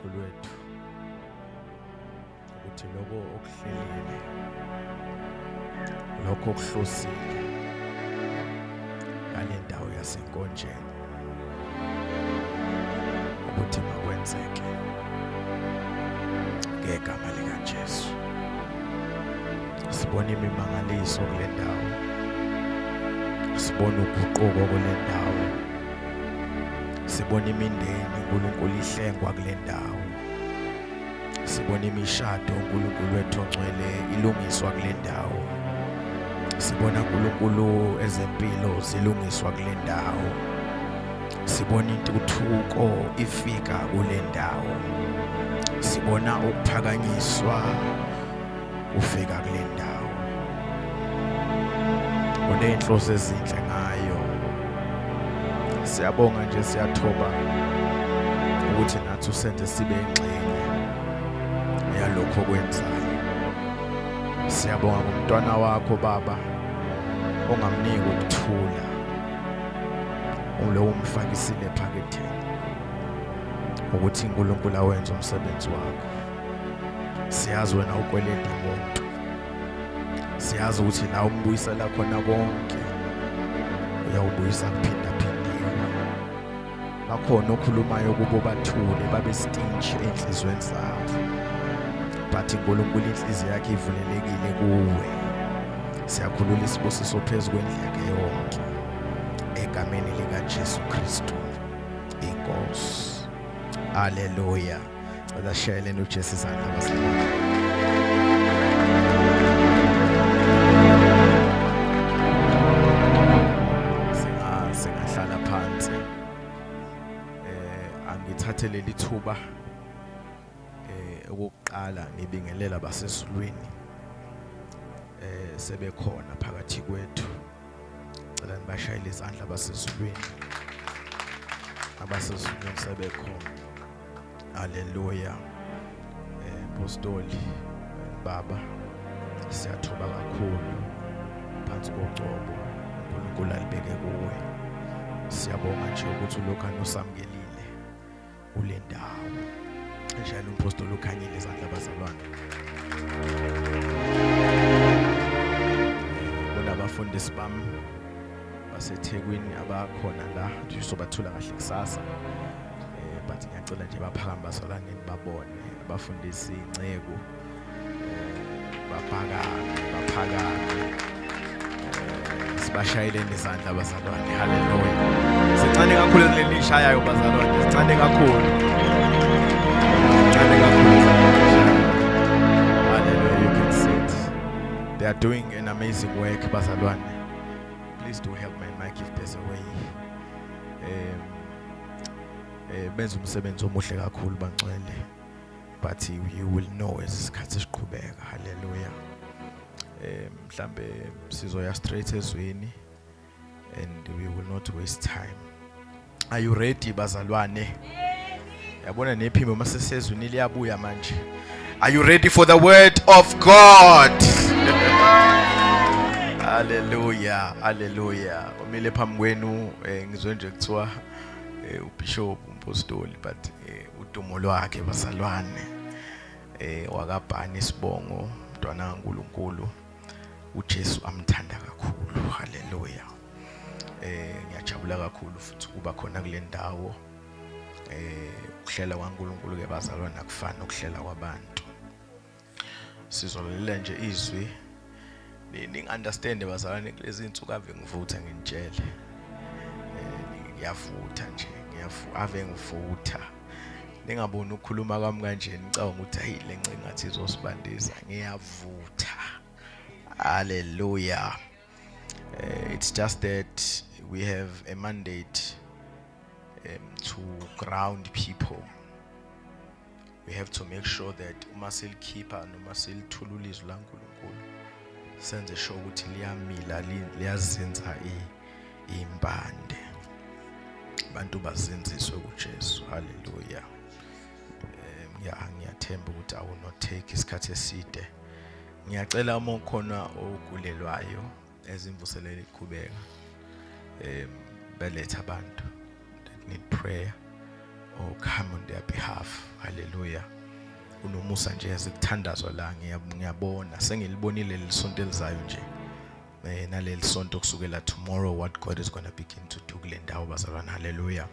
uNkulunkulu wethu ukuthi lokho okuhlelile lokho okuhlosile ngale ndawo yasenkonjeni ukuthi makwenzeke ngegama likaJesu. Sibona imimangaliso kule ndawo, sibona uguquko kule ndawo, sibona imindeni uNkulunkulu ihlengwa kule ndawo, sibona imishado uNkulunkulu wethu ongcwele ilungiswa kule ndawo, sibona uNkulunkulu ezempilo zilungiswa kule ndawo, sibona intuthuko ifika kule ndawo, sibona ukuphakanyiswa ufika kule ndawo. Kuney'nhloso ezinhle ngayo. Siyabonga nje, siyathoba ukuthi nathi usenze sibe ingxenye yalokho okwenzayo. Siyabonga ngomntwana wakho Baba ongamnika ukuthula, ulo umfakisile ephaketheni ukuthi uNkulunkulu awenze umsebenzi wakho. Siyazi wena ukweleda umuntu, siyazi ukuthi la umbuyisela khona konke uyawubuyisa kuphinda-phindiwe. Bakhona okhulumayo kubo bathule babe stingy ey'nhliziyweni zabo, but uNkulunkulu inhliziyo yakhe ivulelekile kuwe. Siyakhulula isibusiso phezu kwendlu yakhe yonke egameni likaJesu Kristu inkosi. Haleluya. Cela shayeleni uJesu izandla basekhaya. Singahlala phansi. Angithathe leli thuba ukuqala ngibingelela basesilweni sebekhona phakathi kwethu. Cela nibashayele izandla basesilweni. Abasesilweni sebekhona. Haleluya. Apostoli Baba, siyathoba kakhulu phansi kogcobo uNkulunkulu alibeke kuwe. Siyabonga nje ukuthi ulokhana usamkelile kule ndawo. Njalo umpostoli ukhanyile izandla bazalwane. Kunabafundisi bami baseThekwini abakhona la, nje sobathula kahle kusasa. But ngiyacela nje baphakame bazalwane babone abafundisi inceku baphakame sibashayeleni izandla bazalwane. Haleluya. Sincane kakhulu kuleli ishayayo bazalwane, sincane kakhulu. Hallelujah. You can see it. They are doing an amazing work bazalwane. Please do help my mic if there's a way. Benza umsebenzi omuhle kakhulu bangcwele, but you will know isikhathi siqhubeka. Hallelujah. Mhlambe sizoya straight ezweni and we will not waste time. Are you ready bazalwane? Yabona nephimbo masesezweni liyabuya manje. Are you ready for the word of God? Hallelujah. Hallelujah. Umile phambi kwenu ngizwe nje kuthiwa uBishop umpostoli, but udumo lwakhe bazalwane wakabhani Sibongo, mntwana kaNkulunkulu. uJesu amthanda kakhulu. Haleluya. Ngiyajabula kakhulu futhi kuba khona kule ndawo. Ukuhlela kwaNkulunkulu ke bazalwane akufani nokuhlela kwabantu. Sizolalela nje izwi ningi-understand bazalwane. Kulezi insuku ave ngivutha nginitshele. Ngiyavutha nje, ave ngivutha. Ningaboni ukukhuluma kwami kanje nicabanga ukuthi hayi le ncinga ngathi izosibandisa. Ngiyavutha. Hallelujah. It's just that we have a mandate to ground people. We have to make sure that uma silikhipha noma silithulula izwi laNkulunkulu senze sure ukuthi liyamila liyazinza impande. Abantu bazinziswe kuJesu. Hallelujah. Ngiyathemba ukuthi I will not take isikhathi eside. Ngiyacela uma ukhona ogulelwayo ezimvuselele iqhubeka beletha abantu that need prayer. or come on their behalf. Hallelujah. Unomusa nje yasikuthandazwa la ngiyabona sengilibonile lesonto elizayo nje. Naleli sonto kusukela tomorrow what God is going to begin to do kule ndawo bazalwane. Hallelujah.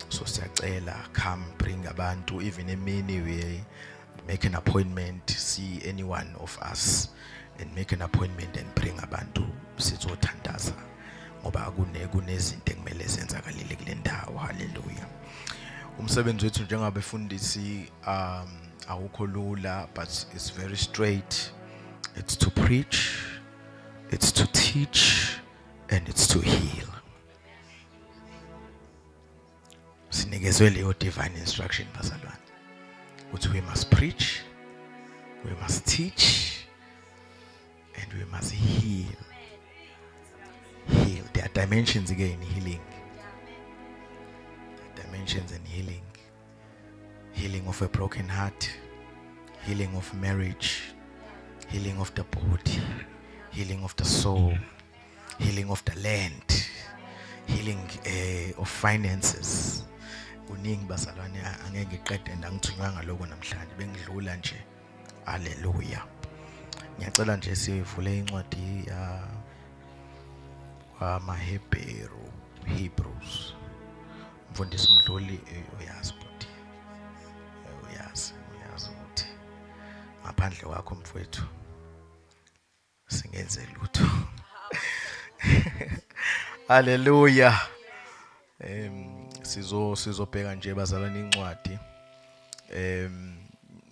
So siyacela come bring abantu even emini we make an appointment, see any one of us and make an appointment and bring abantu sizothandaza ngoba kunezinto ekumele zenzakalile kule ndawo. Hallelujah. Umsebenzi wethu njengabefundisi awukho lula, but it's very straight. It's to preach, it's to teach, and it's to heal. Sinikezwe leyo divine instruction bazalwane. Which we must preach, we must teach, and we must heal. Heal. There are dimensions again, healing. There are dimensions in healing. Healing of a broken heart, healing of marriage, healing of the body, healing of the soul, healing of the land, healing of finances. Kuningi bazalwane angeke ngiqede ngithunywanga lokho namhlanje bengidlula nje. Hallelujah. Ngiyacela nje sivule incwadi kwaMahebheru, Hebrews. Mfundisi umdluli uyazi futhi. Uyazi ukuthi ngaphandle kwakho mfowethu singenze lutho. Hallelujah. Sizobheka nje bazalwane incwadi.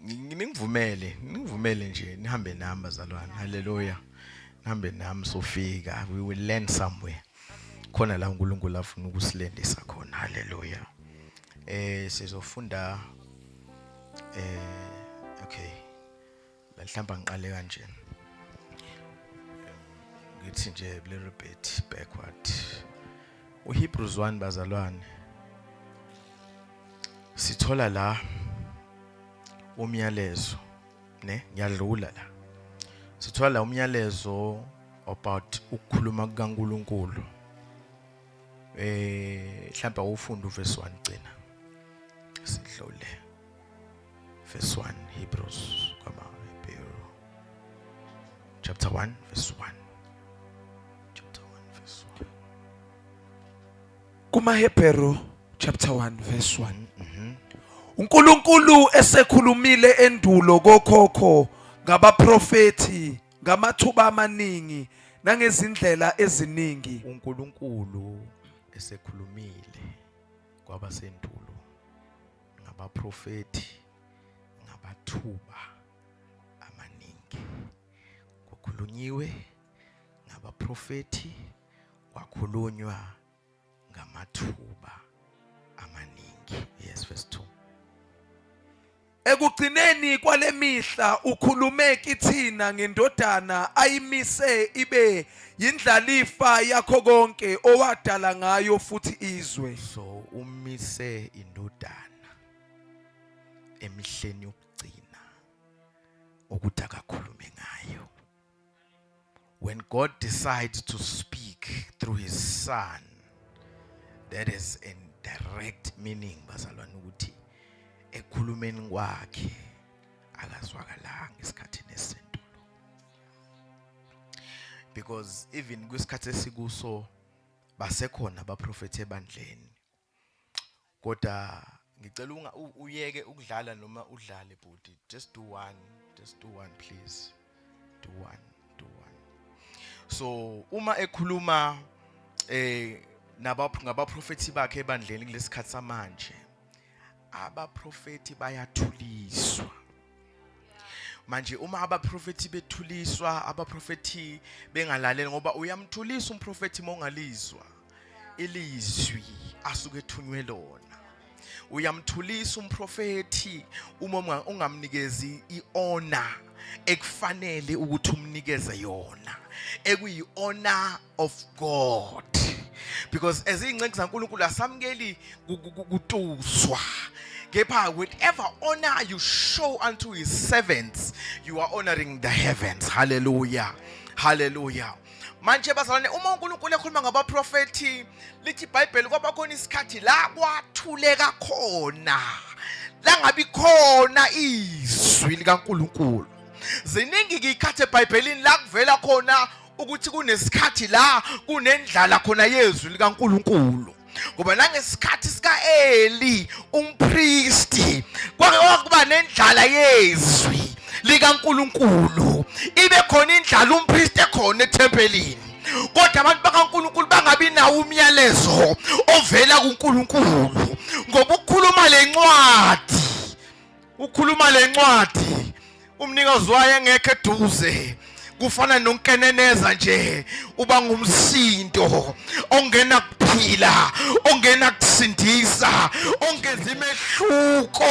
Ningivumele nje nihambe nami bazalwane. Hallelujah. Nihambe nami sofika. We will learn somewhere. Khona la uNkulunkulu afuna ukusilendisa khona. Hallelujah. Sizofunda okay. La mhlamba ngiqale kanje. Ngithi nje a little bit backward. uHebrews 1 bazalwane. Sithola la umyalezo, ngiyadlula la. Sithola la umyalezo about ukukhuluma kukaNkulunkulu. Mhlawumbe ufunda uverse 1 gcina. Sidlule. Verse 1 Hebrews kwaMahebheru. Chapter 1 verse 1. Chapter 1 verse 1. KuMahebheru chapter 1 verse 1. uNkulunkulu esekhulumile endulo kokhokho ngabaprofeti ngamathuba amaningi nangezindlela eziningi. uNkulunkulu esekhulumile kwabasendulo ngabaprofeti ngabathuba amaningi. Kukhulunyiwe ngabaprofeti, kwakhulunywa ngamathuba amaningi. Yes, verse 2. Ekugcineni kwalemihla ukhulume kithina ngendodana ayimise ibe yindlalifa yakho konke owadala ngayo futhi izwe. So umise indodana emihleni yokugcina ukuthi akakhulume ngayo. When God decides to speak through his son, that is in direct meaning bazalwane ukuthi ekhulumeni kwakhe akazwakalanga esikhathini esendulo. Because even kwisikhathi esikuso basekhona abaprofeti ebandleni. Kodwa ngicela uyeke ukudlala noma udlale budi. Just do one please. Do one. So uma ekhuluma ngabaprofeti bakhe ebandleni kulesikhathi samanje, abaprofeti bayathuliswa. Manje uma abaprofeti bethuliswa, abaprofeti bengalaleli ngoba uyamthulisa umprofeti mongalizwa ilizwi asuke ethunywe lona. Uyamthulisa umprofeti uma ungamnikezi iHonor ekufanele ukuthi umnikeze yona, ekuyi-honor of God. Because as ingceki zaNkulunkulu asamkeli kutuswa. Kepha whatever honor you show unto his servants, you are honoring the heavens. Hallelujah. Hallelujah. Manje bazalwane, uma uNkulunkulu ekhuluma ngabaprofeti, lithi iBhayibheli kwaba khona isikhathi la kwathuleka khona, la ngabi khona izwi likaNkulunkulu. Ziningi ikhathi eBhayibhelini la kuvela khona ukuthi kunesikhathi la kunendlala khona yezwi likaNkulunkulu. Ngoba nangesikhathi sikaEli umpristi kwake kuba nendlala yezwi likaNkulunkulu, ibe khona indlala umpristi ekhona eThempelini, kodwa abantu bakaNkulunkulu bangabi nawo umyalezo ovela kuNkulunkulu. Ngoba ukhuluma lencwadi umnikazi wayo engekho eduze, kufana nonkeneneza nje, uba ngumsindo ongena kuphila, ongena kusindisa, ongenza imehluko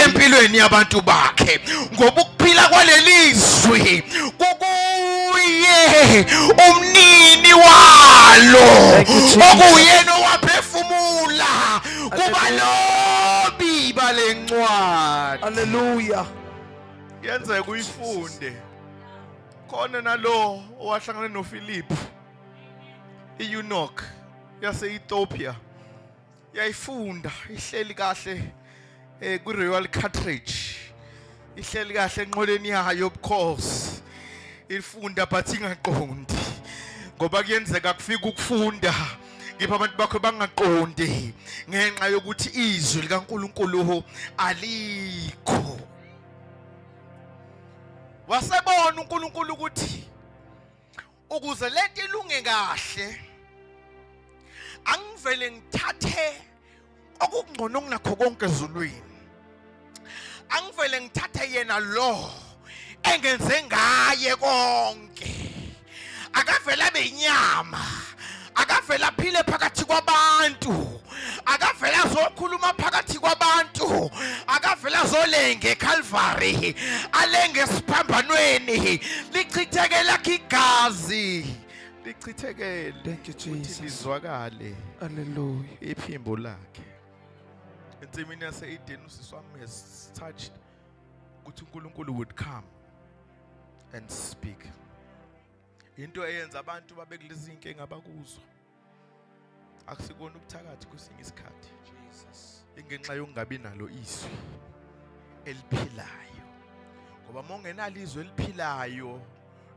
empilweni yabantu bakhe. Ngoba ukuphila kwalelizwi kukuye umnini walo, okuyena owaphefumula kubalobi balencwadi. Hallelujah. Yenzeka uyifunde. Khona nalo owahlangana noPhilip, iEunuch yase-Ethiopia, yayifunda ihleli kahle ku-Royal Cartridge, ihleli kahle enqoleni yayo yobukhosi, ifunda but ingaqondi. Ngoba kuyenzeka kufika ukufunda ngipha abantu bakho bangaqondi ngenxa yokuthi izwi likaNkulunkulu alikho. Wasebona uNkulunkulu ukuthi ukuze lento ilunge kahle, angivele ngithathe okungcono kunakho konke ezulwini, angivele ngithathe yena lo engenze ngaye konke, akavele abe inyama, akavele aphile phakathi kwabantu, akavele azokhuluma phakathi kwabantu, akavele azolenge eCalvary, alenge esiphambanweni, lichitheke lakhe igazi, lichithekele. Thank you, Jesus. Lizwakale Hallelujah. iphimbo lakhe. Ensimini yase-Eden usisi wami has touched ukuthi uNkulunkulu would come and speak. Into eyenza abantu babe kulezi inkinga abakuzo akusikona ubuthakathi kwesinye isikhathi, ingenxa yokungabi nalo izwi eliphilayo. Ngoba mongenalo izwi eliphilayo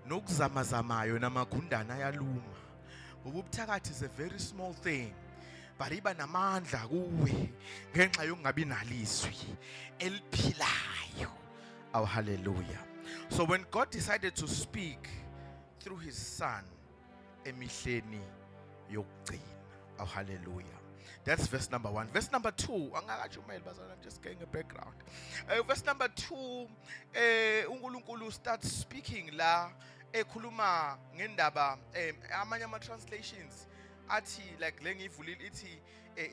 nokuzamazamayo namagundana ayaluma. Ngoba ubuthakathi is a very small thing, but iba namandla kuwe ngenxa yokungabi nalo izwi eliphilayo. Oh, hallelujah. So when God decided to speak through his son emihleni yokugcina. Oh, hallelujah. That's verse number 1. Verse number 2, I'm just getting a background. Verse number 2, uNkulunkulu starts speaking la ekhuluma ngendaba amanye ama translations athi like lengivulile ithi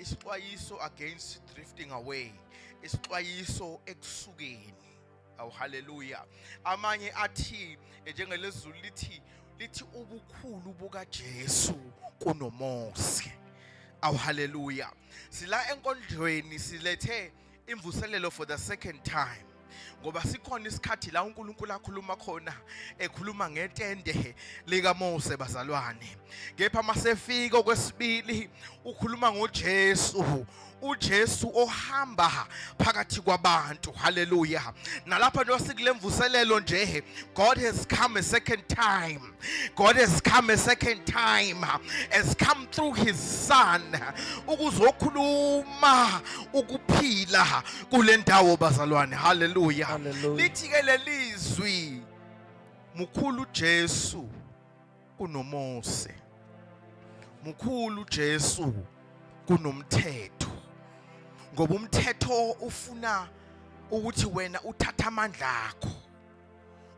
isixwayiso against drifting away, isixwayiso ekusukeni. Oh, hallelujah. Amanye athi njengelezulu lithi ubukhulu buka Jesu kunoMose. Oh, hallelujah. Sila enkondlweni silethe imvuselelo for the second time. Ngoba sikhona isikhathi la uNkulunkulu akhuluma khona, ekhuluma ngetende lika Mose bazalwane. Kepha masefika okwesibili ukhuluma ngoJesu. uJesu ohamba phakathi kwabantu. Hallelujah. Nalapha nosikule mvuselelo nje, God has come a second time. God has come a second time. Has come through his son ukuzokhuluma ukuphila kule ndawo bazalwane. Hallelujah. Lithi ke lelizwi mukhulu Jesu kunoMose, mukhulu Jesu kunomthetho. Ngoba umthetho ufuna ukuthi wena uthatha amandla akho,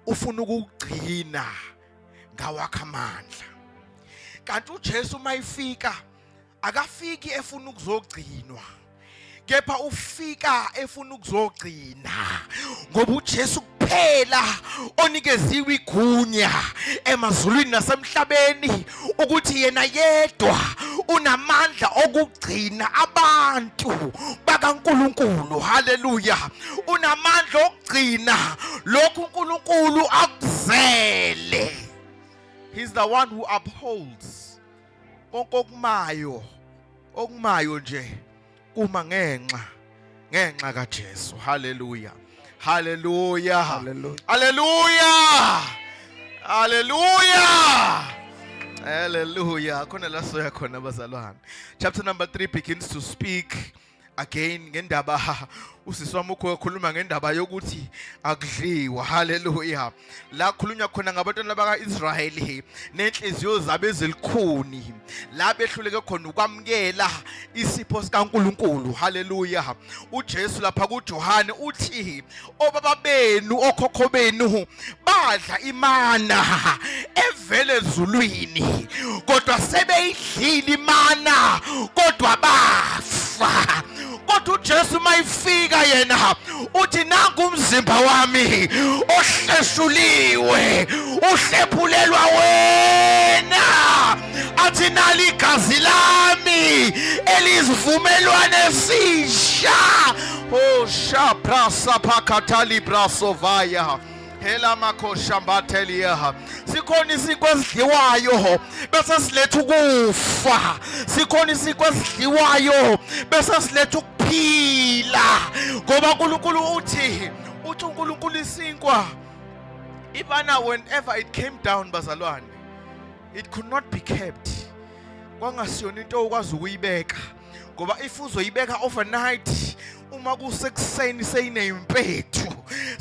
ufuna ukugcina ngawakho amandla. Kanti uJesu mayifika akafiki efuna ukuzogcinwa, kepha ufika efuna ukuzogcina. Ngoba uJesu kuphela onikeziwe igunya emazulwini nasemhlabeni ukuthi yena yedwa unamandla okugcina abantu bakaNkulunkulu. Hallelujah. Unamandla okugcina lokhu uNkulunkulu akuzele. He's the one who upholds. Okumayo nje kuma ngenxa kaJesu. Hallelujah. Hallelujah. Hallelujah. Hallelujah. Hallelujah. Hallelujah. Khona la soya khona bazalwane. Chapter number 3 begins to speak again ngendaba usiswami ukukhuluma ngendaba yokuthi akudliwa. Hallelujah. La khulunywa khona ngabantwana bakaIsrayeli nenhliziyo zabo ezilikhuni, la behluleke khona ukwamkela isipho sikaNkulunkulu. Hallelujah. uJesu lapha kuJohane uthi obaba benu okhokho benu badla imana evele ezulwini, kodwa sebeyidlile imana kodwa bafa. Kodwa uJesu mayifika yena uthi nangu umzimba wami ohleshuliwe, uhlephulelwa wena. Athi nali igazi lami elizivumelwane esisha. Oh shaprasa pakatali brasovaya. Hela makoshambatelia. Sikhona isikho esidliwayo bese siletha ukufa. Sikhona isikho esidliwayo bese siletha ukuphila. Ngoba uNkulunkulu uthi uNkulunkulu isinkwa ibana whenever it came down bazalwane, it could not be kept. Kwangasiyona into okwazi ukuyibeka, ngoba if uzoyibeka overnight, uma kusekuseni seyinempethu,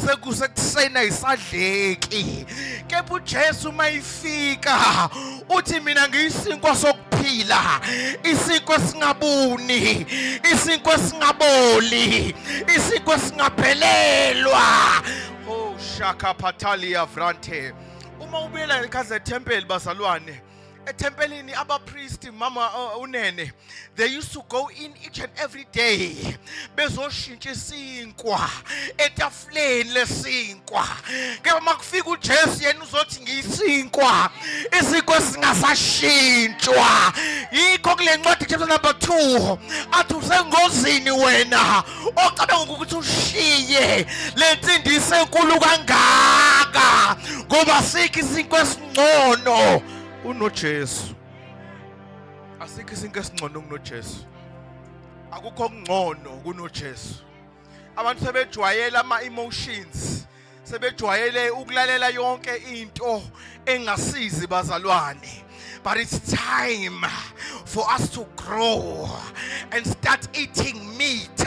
sekusekuseni ayisadleki. Kepha uJesu mayifika uthi mina ngiyisinkwa sokuphila, isinkwa esingabuni, isinkwa esingaboli, isinkwa esingaphelelwa. Oh shaka patalia vrante. Uma ubuyela ekhaya eTempeli bazalwane, etempelini abapristi mama unene, they used to go in each and every day bezoshintsha isinkwa etafuleni lesinkwa. Ke makufika uJesu yena uzothi ngiyisinkwa, isinkwa esingasashintshwa. Yikho kule ncwadi chapter number 2 athi usengozini wena ocabanga ukuthi ushiye le nsindiso enkulu kangaka, ngoba sikho isinkwa esingcono unoJesu. Asikho isinto esingcono kunoJesu. Akukho okungcono kunoJesu. Abantu sebejwayela ama-emotions, sebejwayele ukulalela yonke into engasizi bazalwane. But it's time for us to grow and start eating meat.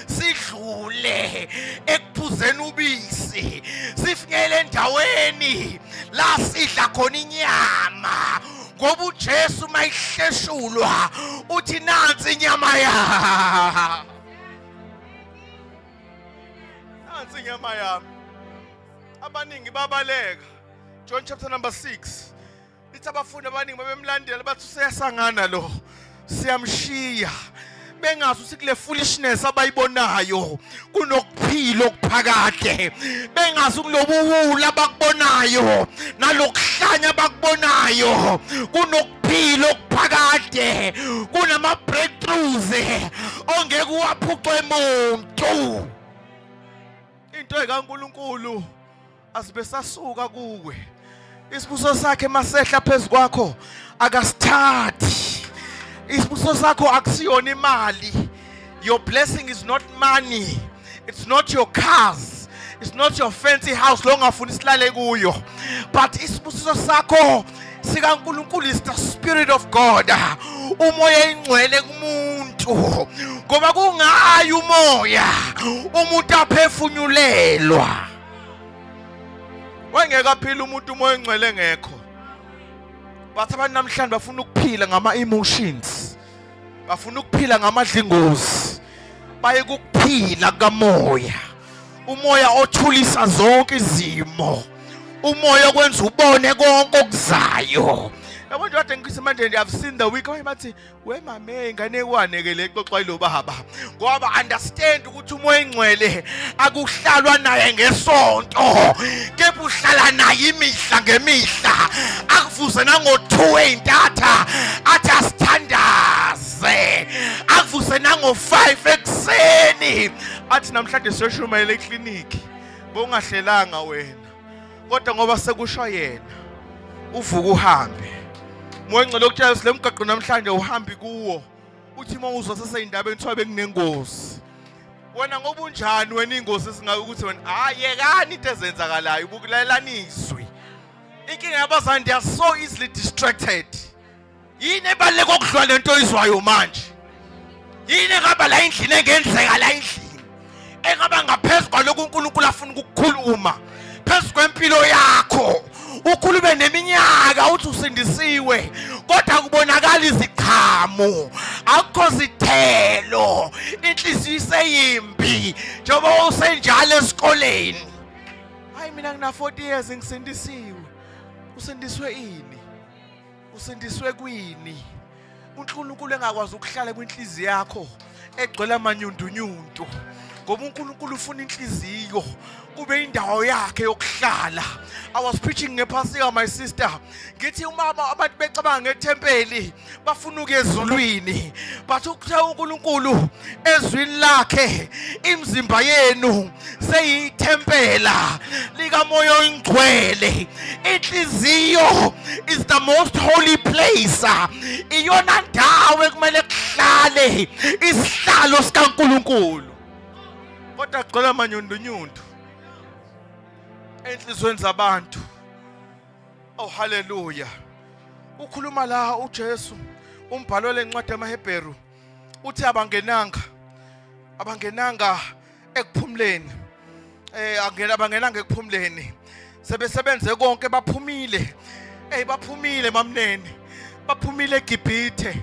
Sidlule ekuphuzeni ubisi, sifinyele endaweni la sidla khona inyama. Ngoba uJesu mayihleshulwa uthi nansi inyama ya. Nansi inyama yami. Abaningi babaleka. John chapter number 6. Ithi abafundi abaningi babemlandela bathi useyasangana lo, siyamshiya. Bengazi ukuthi kule foolishness abayibonayo kunokuphila okuphakade. Bengazi kulobuwula abakubonayo nalokuhlanya abakubonayo kunokuphila okuphakade. Kunama breakthroughs ongeke uwaphuce umuntu. Into ekaNkulunkulu asibe sasuka kuwe. Isibuso sakhe masehla phezu kwakho akasithathi. Isibuso sakho akusiyona imali. Your blessing is not money. It's not your cars. It's not your fancy house lo ngafuna isilale kuyo. But isibuso sakho sikaNkulunkulu is the Spirit of God. Umoya ingcwele kumuntu. Ngoba kungayi umoya umuntu aphefunyulelwa. Wengeke aphile umuntu umoya engcwele ngekho. Bathi abantu namhlanje bafuna ukuphila ngama-emotions, bafuna ukuphila ngamadlingozi, baye kukuphila kamoya. Umoya othulisa zonke izimo, umoya okwenza ubone konke okuzayo. Yabo nje kade ngikuse manje I've seen the week bathi we mame ingane ekwane ke le xoxa yilo baba, ngoba understand ukuthi umoya engcwele akuhlalwa naye ngesonto, kepha uhlala naye imihla ngemihla. Akuvuze nango-2 ey'ntatha athi asithandaze, akuvuze nango-5 ekuseni athi namhlanje siyoshumayela ekliniki. Bongahlelanga wena, kodwa ngoba sekusho yena uvuka uhambe. Moya ngcwele ukutshela ukuthi lemgaqo namhlanje uhambi kuwo. Uthi uma uzwa seseyindaba ethiwa bekunengozi. Wena ngoba unjani wena ingozi singabe ukuthi wena yekani into ezenzakalayo ubukulelaniswe. Inkinga yabazali they are so easily distracted. Yini ebaleke okudlula lento izwayo manje? Yini engaba la endlini engenzeka la endlini? Engaba ngaphezulu kwalokho uNkulunkulu afuna ukukukhuluma. Phezulu kwempilo yakho. Ukhulume neminyaka uthi usindisiwe kodwa kubonakala iziqhamo akukho zithelo inhliziyo iseyimbi njengoba usenjalo esikoleni. Hayi mina ngina 40 years ngisindisiwe. Usindiswe ini? Usindiswe kwini? uNkulunkulu engakwazi ukuhlala kwinhliziyo yakho egcwele amanyundunyundu ngoba uNkulunkulu ufuna inhliziyo kube indawo yakhe yokuhlala. I was preaching ngephasika my sister ngithi umama abantu becabanga ngethempeli bafuna ukuya ezulwini but ukuthe uNkulunkulu ezwini lakhe imizimba yenu seyithempela lika moya oyingcwele. Inhliziyo is the most holy place. Iyona ndawo ekumele kuhlale isihlalo sikaNkulunkulu kodwa gcwele amanyundunyundu enhlizweni zabantu. Oh hallelujah. Ukhuluma la uJesu umbhalo lencwadi yamaHebheru uthi abangenanga ekuphumleni abangenanga ekuphumleni sebesebenze konke baphumile baphumile mamnene baphumile eGibhithe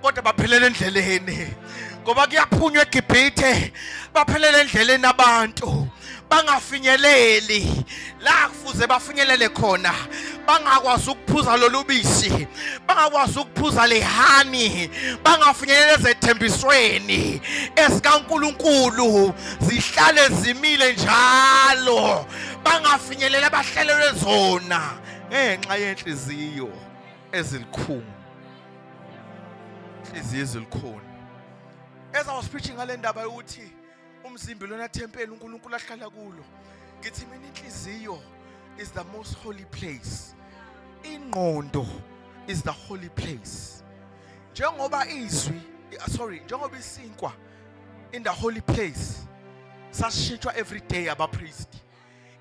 kodwa baphelela endleleni ngoba kuyaphunywa eGibhithe baphelela endleleni abantu bangafinyeleli la kufuze bafinyelele khona bangakwazi ukuphuza lolubisi bangakwazi ukuphuza lehani bangafinyelele ezethembisweni esikaNkulunkulu zihlale zimile njalo bangafinyelela abahlelelwe zona ngenxa yenhliziyo ezilikhulu. Inhliziyo ezilikhulu. As I was preaching ngale ndaba yokuthi umzimba lona thempeli uNkulunkulu ahlala kulo ngithi mina inhliziyo is the most holy place. Ingqondo is the holy place. Njengoba isinkwa in the holy place sashintshwa every day abapriest.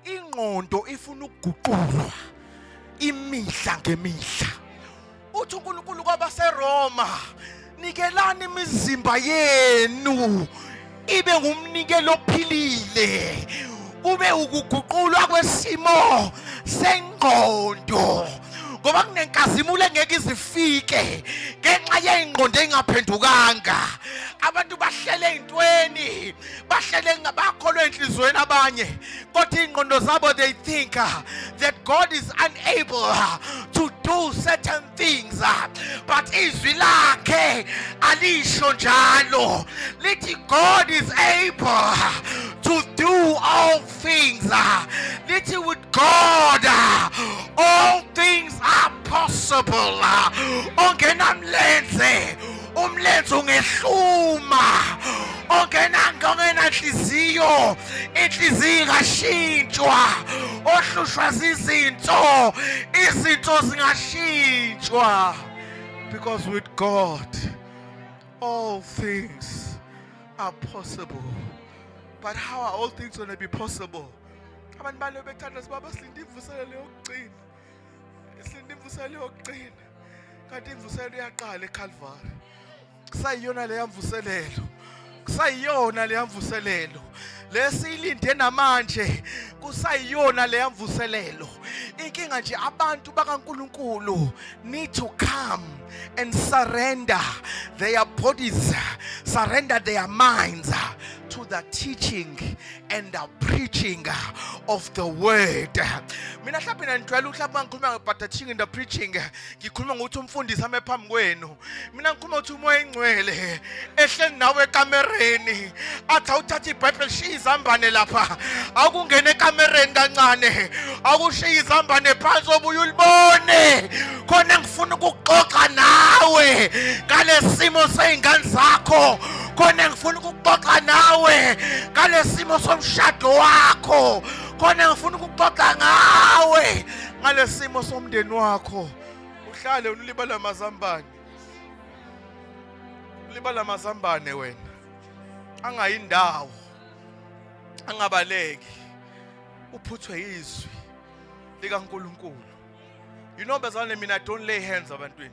Ingqondo ifuna ukuguqulwa imihla ngemihla. Uthi uNkulunkulu kwabaseRoma nikelani imizimba yenu ibe ngumnikelo ophilile kube ukuguqulwa kwesimo sengqondo ngoba kunenkazimulo engeke izifike ngenxa yeingqondo engaphendukanga. Abantu bahlele intweni bahlele ngabakholwa enhlizweni abanye kodwa ingqondo zabo they think that God is unable to do certain things but izwi lakhe alisho njalo lithi God is able to do all things. Lithi with God all things are possible. Ongena mlenze umlenze ungehluma ongena nhliziyo inhliziyo kashintshwa ohlushwa izinto zingashintshwa because with God all things are possible. But how are all things going to be possible? Abantu balo bethanda sibaba silinde imvuselelo yokugcina. Silinde imvuselelo yokugcina. Kanti imvuselelo iyaqala eCalvary. Kusayiyona le yamvuselelo. Kusayiyona le yamvuselelo. Lesilinde namanje kusayiyona le yamvuselelo. Inkinga nje abantu bakaNkulunkulu need to come and surrender their bodies, surrender their minds to the teaching and the preaching of the word. Mina mhlawumbe nandijwayele mhlawumbe ngikhuluma about the teaching and the preaching ngikhuluma ngokuthi umfundisi ame phambi kwenu. Mina ngikhuluma ukuthi umoya engcwele ehleli nawe ekamereni athi awuthatha iBhayibheli shiya izambane lapha akungena ekamereni kancane akushiya izambane phansi obuye ulibone khona ngifuna ukuxoxa nawe ngalesimo seingane zakho khona ngifuna ukuxoxa nawe ngalesimo somshado wakho khona ngifuna ukuxoxa ngawe ngalesimo somndeni wakho uhlale ulibala amazambane. Ulibala amazambane wena. Angayindawo. Angabaleki. Uphuthwe izwi likaNkulunkulu. You know bezane mina I don't lay hands abantwini.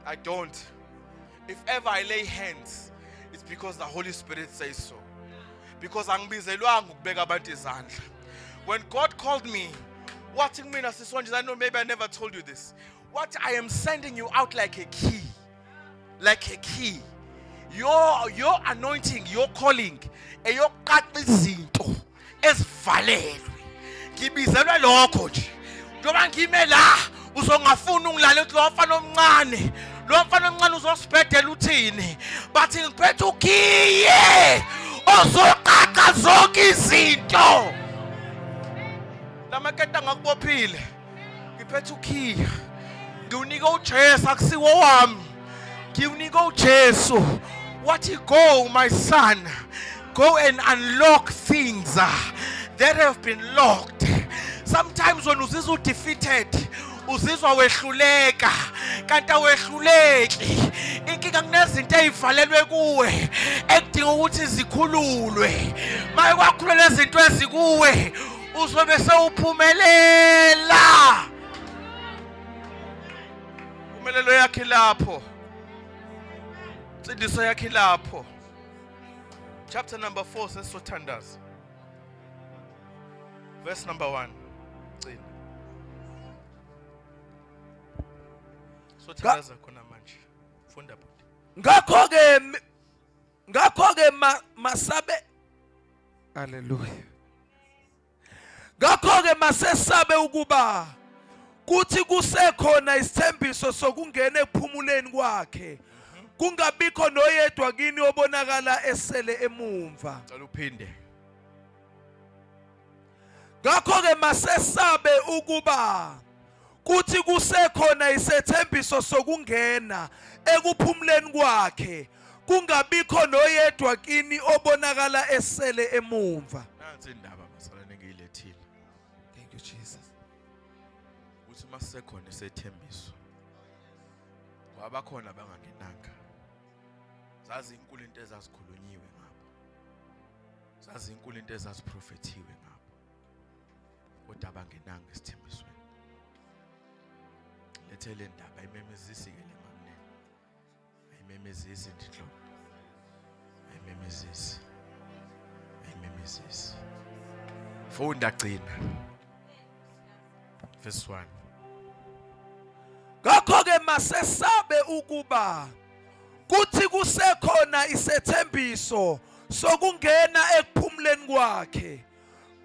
I don't. If ever I lay hands, it's because the Holy Spirit says so. Because angibizelwanga ukubeka abantu izandla. When God called me, what in mina sisonje, I know maybe I never told you this. What I am sending you out like a key. Like a key. Your anointing, your calling, eyoqaqa izinto ezivalelwe. Ngibizelwe lokho nje. Njoba ngime la uzongafuna ungilala uthi lo mfana omncane. Lo mfana omncane uzosibhedela uthini? Bathi ngiphethe ukhiye ozoqaqa zonke izinto. Lamaketa ngakubophile. Ngiphethe ukhiya. Ngiwunika uJesu akusiwo wami. Ngiwunika uJesu. What you go, my son, go and unlock things that have been locked. Sometimes when uzizwa defeated, uzizwa wehluleka, kanti awehluleki. Inkinga kunezinto ezivalelwe kuwe, ekudinga ukuthi zikhululwe. Maye kwakhulula izinto ezikuwe, uzobe sewuphumelela. Umelo yakhe lapho. Sindiso yakhe lapho. Chapter number 4 says sothandaza. Verse number 1. Sothandaza khona manje. Funda bhuti. Ngakho-ke masabe. Hallelujah. Ngakho-ke masesabe ukuba kuthi kusekhona isithembiso sokungena ekuphumuleni kwakhe. Kungabikho noyedwa kini obonakala esele emumva. Cela uphinde. Ngakho-ke masesabe ukuba kuthi kusekhona isethembiso sokungena ekuphumuleni kwakhe. Kungabikho noyedwa kini obonakala esele emumva. Nansi indaba basalane ngiyilethile. Thank you Jesus. Uthi masisekhona isethembiso. Wabakhona bangangenanga. Zazi inkulu into ezazikhulunyiwe ngabo. Zazi inkulu into ezaziprofethiwe ngabo. Kodwa abangenanga isithembisweni. Lethele indaba ayimemezisi ke le mamne. Ayimemezisi ndihlo. Ayimemezisi. Ayimemezisi. Funda gcina. Verse 1. Ngakho-ke masesabe ukuba kuthi kusekhona isethembiso sokungena ekuphumuleni kwakhe.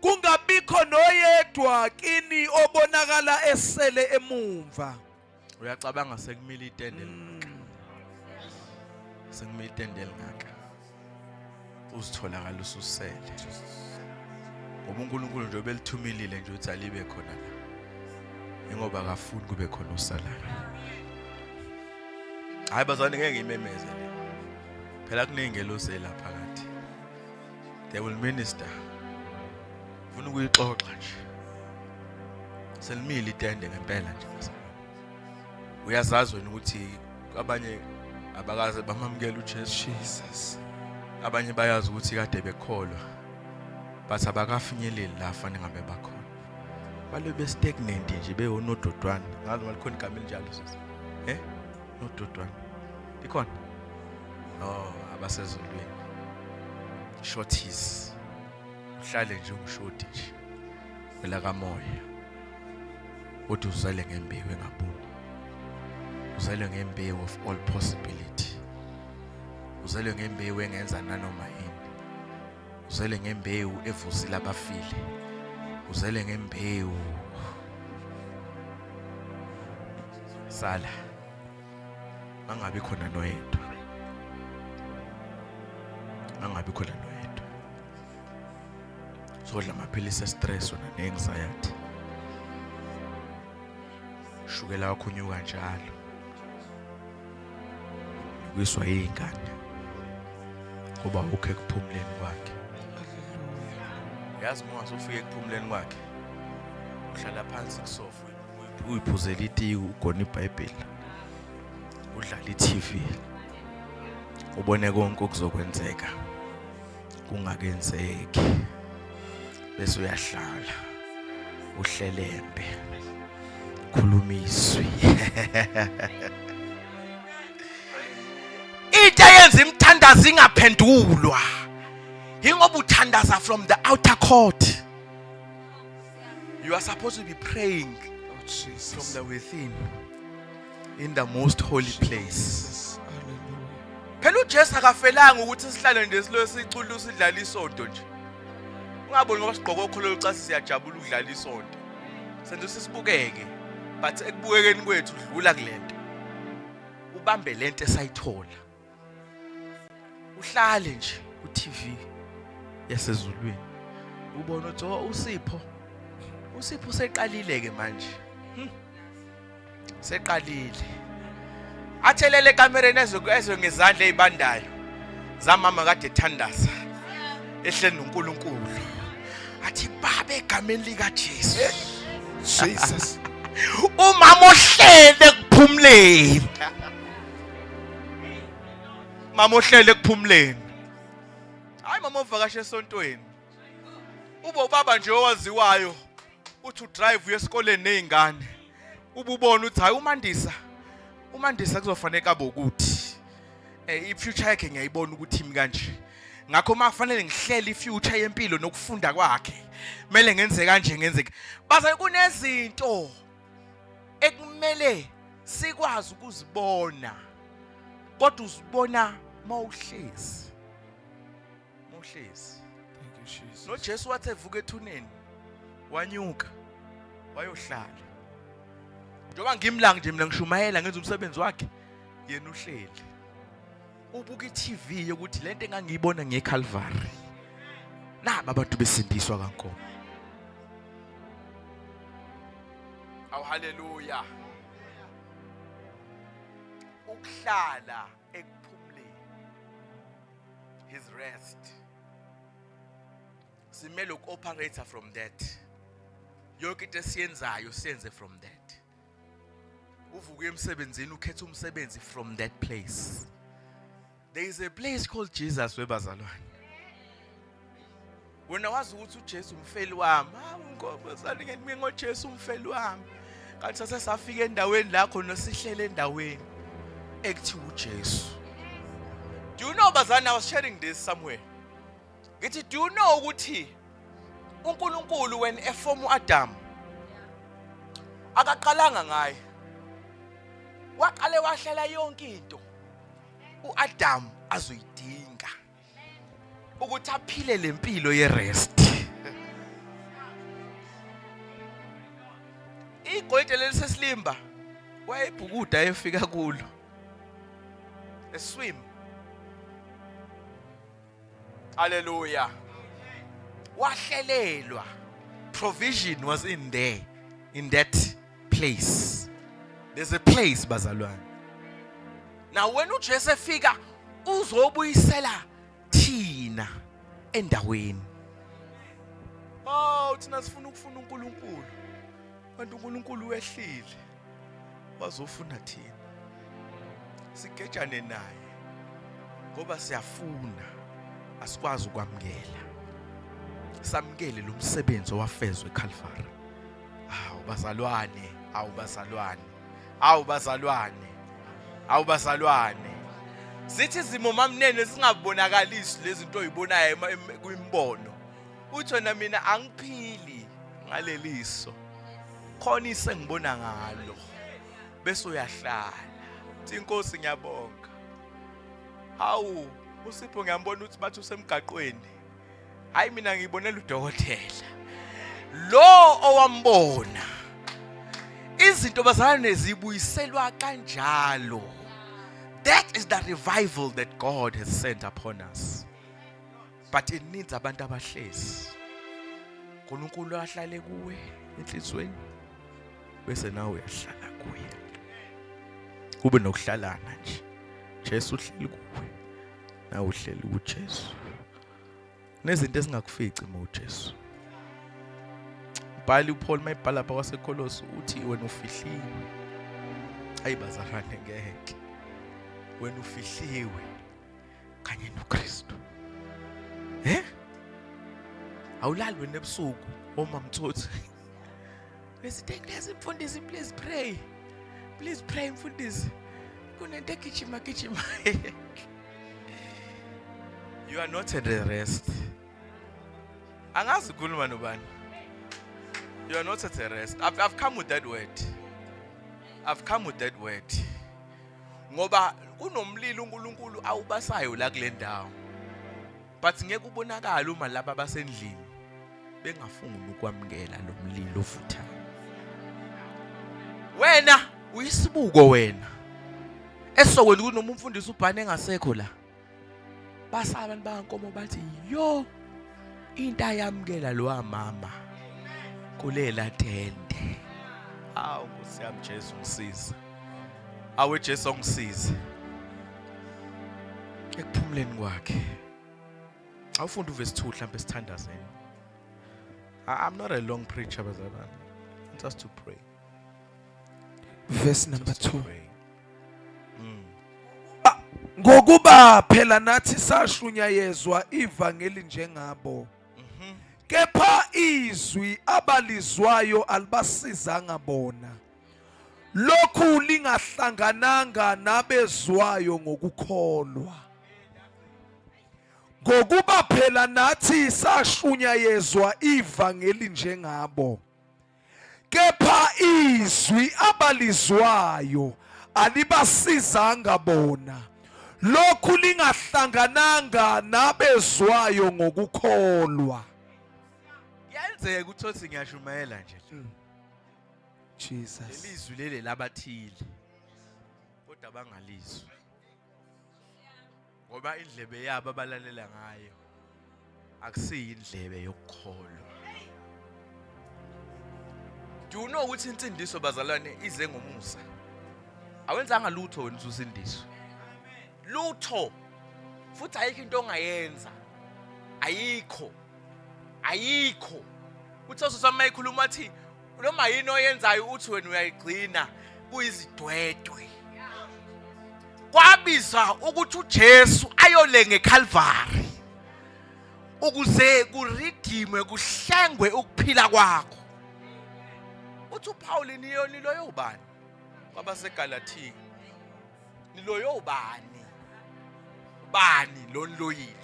Kungabikho noyedwa kini obonakala esele emumva. Uyacabanga sekumile itende lingaka. Sekumile itende lingaka. Uzitholakala ususele. Ngoba uNkulunkulu nje obelithumilile nje uthi alibe khona la. Ngoba akafuni kube khona usalayo. Hayi bazane ngeke ngimemeze le. Phela kunengelosi lapha kanti. They will minister. Ufuna ukuyixoxa nje. Selimile itende ngempela nje bazane. Uyazazi wena ukuthi abanye abakaze bamamukela uJesu Jesus. Abanye bayazi ukuthi kade bekholwa. Bathi abakafinyeleli la fanele ngabe bakhona. Balo be stagnant nje bewonododwana. Ngazi malikhona igama elinjalo sisi. Nododwana. Likhona? Oh, abasezulwini. Shorties. Uhlale nje ungishoti nje. Wela kamoya. Uthi uzale ngembewu engabuni. Uzale ngembewu of all possibility. Uzale ngembewu engenza nanoma yini. Uzale ngembewu evusile abafile. Uzale ngembewu. Sala. Angabi khona noyedwa. Angabi khona noyedwa. Sodla amaphilisi estress wona neanxiety. Shukela yakho unyuka njalo. Kwiswa izingane. Kuba ukhe kuphumuleni kwakhe. Yazi uma usufika ekuphumuleni kwakhe. Uhlala phansi kusofa. uyiphuzela itiye ugona iBhayibheli udlala iTV ubone konke okuzokwenzeka kungakenzeki bese uyahlala uhlelembe khulumiswe into eyenza imthandazo ingaphendulwa ingoba uthandaza from the outer court. You are supposed to be praying from the within in the most holy place. Phela uJesu akafelanga ukuthi sihlale nje silo sicula usidlala isonto nje. Ungaboni ngoba sigqoke okholelo xa siyajabula ukudlala isonto. Senze sisibukeke but ekubukekeni kwethu udlula kulento. Ubambe lento esayithola. Uhlale nje ku-TV yasezulwini. Ubona ukuthi uSipho seqalile ke manje. Seqalile. Athelele kamereni ezwe ngezandla ezibandayo. Zamama kade ethandaza. Ehleli noNkulunkulu. Athi baba egameni lika Jesu. Jesus. Umama ohlele ekuphumleni. Mama ohlele ekuphumleni. Hayi mama ovakashe esontweni. Ube ubaba nje owaziwayo. Uthi udrive uyesikoleni nezingane. Ububona uthi hayi uMandisa kuzofanele abe ukuthi ifuture yakhe ngiyayibona ukuthi imi kanje. Ngakho makufanele ngihlele ifuture yempilo nokufunda kwakhe. Kumele ngenze kanje ngenzeke. Baza kunezinto ekumele sikwazi ukuzibona. Kodwa uzibona mawuhlezi. Mawuhlezi. Thank you, Jesus. No Jesu wathi evuka ethuneni. Wanyuka. Wayohlala. Njoba ngimlanga nje mina ngishumayela ngenza umsebenzi wakhe. Yena uhleli. Ubuka iTV yokuthi lento engangiyibona ngeCalvary. Naba abantu besindiswa kaNkomo. Awu haleluya. Ukuhlala ekuphumleni. His rest. Simele ukuoperator from that. Yonke into esiyenzayo siyenze from that. Uvuke emsebenzini ukhetha umsebenzi from that place. There is a place called Jesus webazalwane. Wena wazi ukuthi uJesu umfeli wami. Ngobazali ngene ngoJesu umfeli wami. Kanti sase safika endaweni la khona sihlele endaweni ekuthiwa uJesu. Do you know bazana, I was sharing this somewhere. Ngithi do you know ukuthi uNkulunkulu when eform uAdam akaqalanga ngaye. Waqale wahlela yonke into uAdam azoyidinga ukuthi aphile lempilo yerest. Igolide leliseslimba wayebhukuda efika kulo. A swim. Hallelujah. Wahlelelwa. Provision was in there, in that place. There's a place bazalwane. Now when uJesu efika uzobuyisela thina endaweni. Oh, thina sifuna ukufuna uNkulunkulu. Kanti uNkulunkulu wehlile. Wazofuna thina. Sigejane naye. Ngoba siyafuna asikwazi ukwamkela. Samkele lo msebenzi owafezwe eCalvary. Awu bazalwane, awu bazalwane. Awu bazalwane. Awu bazalwane. Sithi izimo mamnene singabonakalisi lezi zinto oyibonayo kwimbono. Uthi wena mina angiphili ngaleliso. Khona isengibona ngalo. Bese uyahlala. Uthi inkosi ngiyabonga. Hawu uSipho ngiyambona ukuthi bathi usemgaqweni. Hayi mina ngibonela udokotela. Lo owambona. Izinto bazalwane zibuyiselwa kanjalo. That is the revival that God has sent upon us. But it needs abantu abahlezi. uNkulunkulu ahlale kuwe enhlizweni bese nawe uyahlala kuye. Kube nokuhlalana nje. Jesu uhleli kuwe. Nawe uhleli kuJesu. Nezinto esingakufici uJesu. umbhali uPaul mayibhala lapha kwaseKolosi uthi wena ufihliwe. Ayibazalwane ngeke. Wena ufihliwe kanye noKristu. Awulali wena ebusuku omamtsotsi. Besithi ngiyasi mfundisi, please pray. Please pray mfundisi. Kunento egijima. You are not at the rest. Angazi ukhuluma nobani. You are not at the rest. I've come with that word. I've come with that word. Ngoba kunomlilo uNkulunkulu awubasayo la kule ndawo. But ngeke ubonakala uma laba basendlini bengafuni ukwamkela lo mlilo ofuthayo. Wena uyisibuko wena. Esokweni kunoma umfundisi ubhane engasekho la. Basaba abantu bankomo bathi yo into ayamkela lo amama kulela tende. Awu Nkosi yami Jesu ngisiza. Awe Jesu ngisiza. Ekuphumuleni kwakhe. Awufunda uverse 2 mhlawumbe sithandazeni. I'm not a long preacher bazalwane. Just to pray. Verse number Just to 2. pray. Ngokuba phela nathi sashunyayezwa ivangeli njengabo. Kepha izwi abalizwayo alibasizanga bona. Lokhu lingahlangananga nabezwayo ngokukholwa. Ngokuba phela nathi sashunyayezwa ivangeli njengabo. Kepha izwi abalizwayo alibasizanga bona. Lokhu lingahlangananga nabezwayo ngokukholwa. Yenzeka uthothi ngiyashumayela nje. Jesus. Lelizwi lele labathile. Kodwa bangalizwi. Ngoba indlebe yabo abalalela ngayo akusiyi indlebe yokukholwa. Do you know ukuthi insindiso bazalwane ize ngomusa? Awenzanga lutho wena usindiswa. Lutho. Futhi ayikho into ongayenza. Ayikho. Uthoso sami ekhuluma athi noma yini oyenzayo uthi wena uyayigcina kuyizidwedwe. Kwabiza ukuthi uJesu ayolenge eCalvary ukuze kuridimwe kuhlengwe ukuphila kwakho. Uthi uPaul niloyo ubani? KwabaseGalatia. Niloyo ubani? Bani lo niloyile?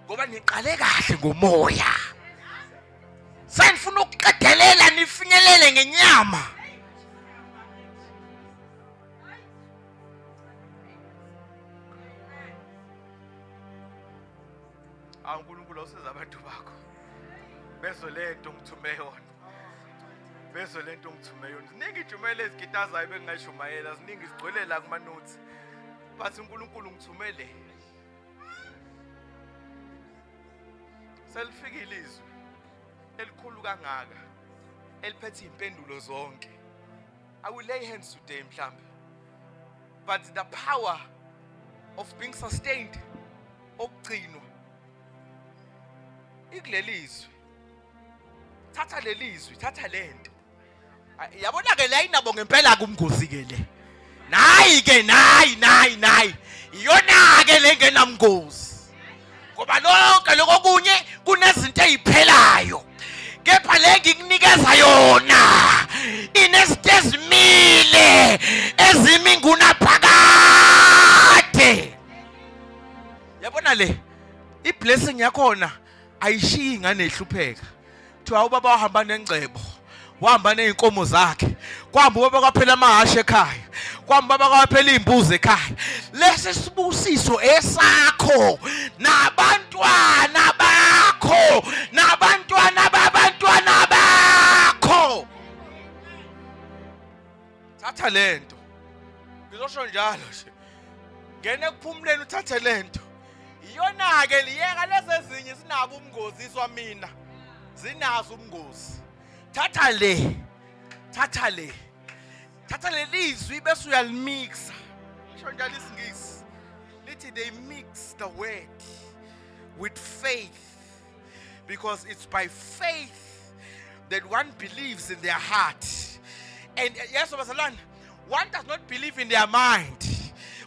Ngoba niqale kahle ngomoya. Sanifuna ukuqedelela nifinyelele ngenyama. uNkulunkulu usiza abantu bakho. Bezo lento ngithume yona. Ziningi ijumela ezigitazayo bengingashumayela, ziningi sigcwele la kuma notes. But uNkulunkulu ngithumele. Selifikile izwi elikhulu kangaka eliphethe impendulo zonke. I will lay hands today mhlambe. But the power of being sustained okugcinwa ikulelizwi. Thatha lelizwi, thatha lento. Yabona ke la inabo ngempela kumgozi ke le. Nayi ke nayi. Iyona ke le ngenamgozi. Ngoba lonke lokunye kunezinto eziphelayo. Kepha le ngikunikeza yona inezinto ezimile eziminguna phakade. Yabona le iblessing yakhona ayishiyi ingane ehlupheka. Thiwa ubaba wahamba nengcebo, wahamba nezinkomo zakhe, kwamba ubaba kwaphela amahashe ekhaya, kwamba baba kwaphela izimbuzi ekhaya. Lesi sibusiso esakho nabantwana bakho nabantwana babantwana bakho. Thatha lento. Ngizosho njalo nje. Ngene kuphumuleni uthathe lento. Iyona ke liyeka lezi ezinye sinabo ubungozi swamina. Zinazo ubungozi. Thatha le lizwi bese uyalimixa. Ngisho njalo isingisi. Lithi they mix the word with faith, because it's by faith that one believes in their heart. And yes, bazalwane, one does not believe in their mind.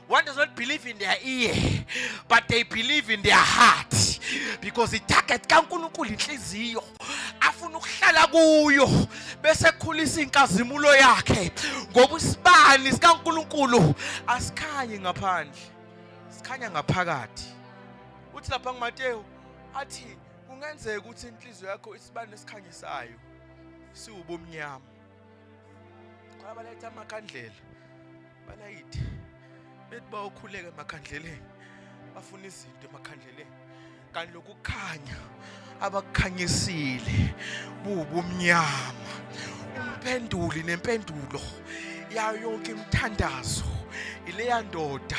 One does not believe in their ear, but they believe in their heart. Because the target kaNkulunkulu inhliziyo afuna ukuhlala kuyo bese khulisa inkazimulo yakhe ngoba isibani sikaNkulunkulu asikhanye ngaphandle, sikhanya ngaphakathi. Uthi lapha kuMateyu athi kungenzeka ukuthi inhliziyo yakho isibani esikhanyisayo siwubumnyama. Abaletha amakhandlela balayithe bethi bawukhuleka emakhandleleni bafuna izinto emakhandleleni kanti lokukhanya abakukhanyisile bubumnyama. Umphenduli nempendulo yayo yonke imithandazo ileya ndoda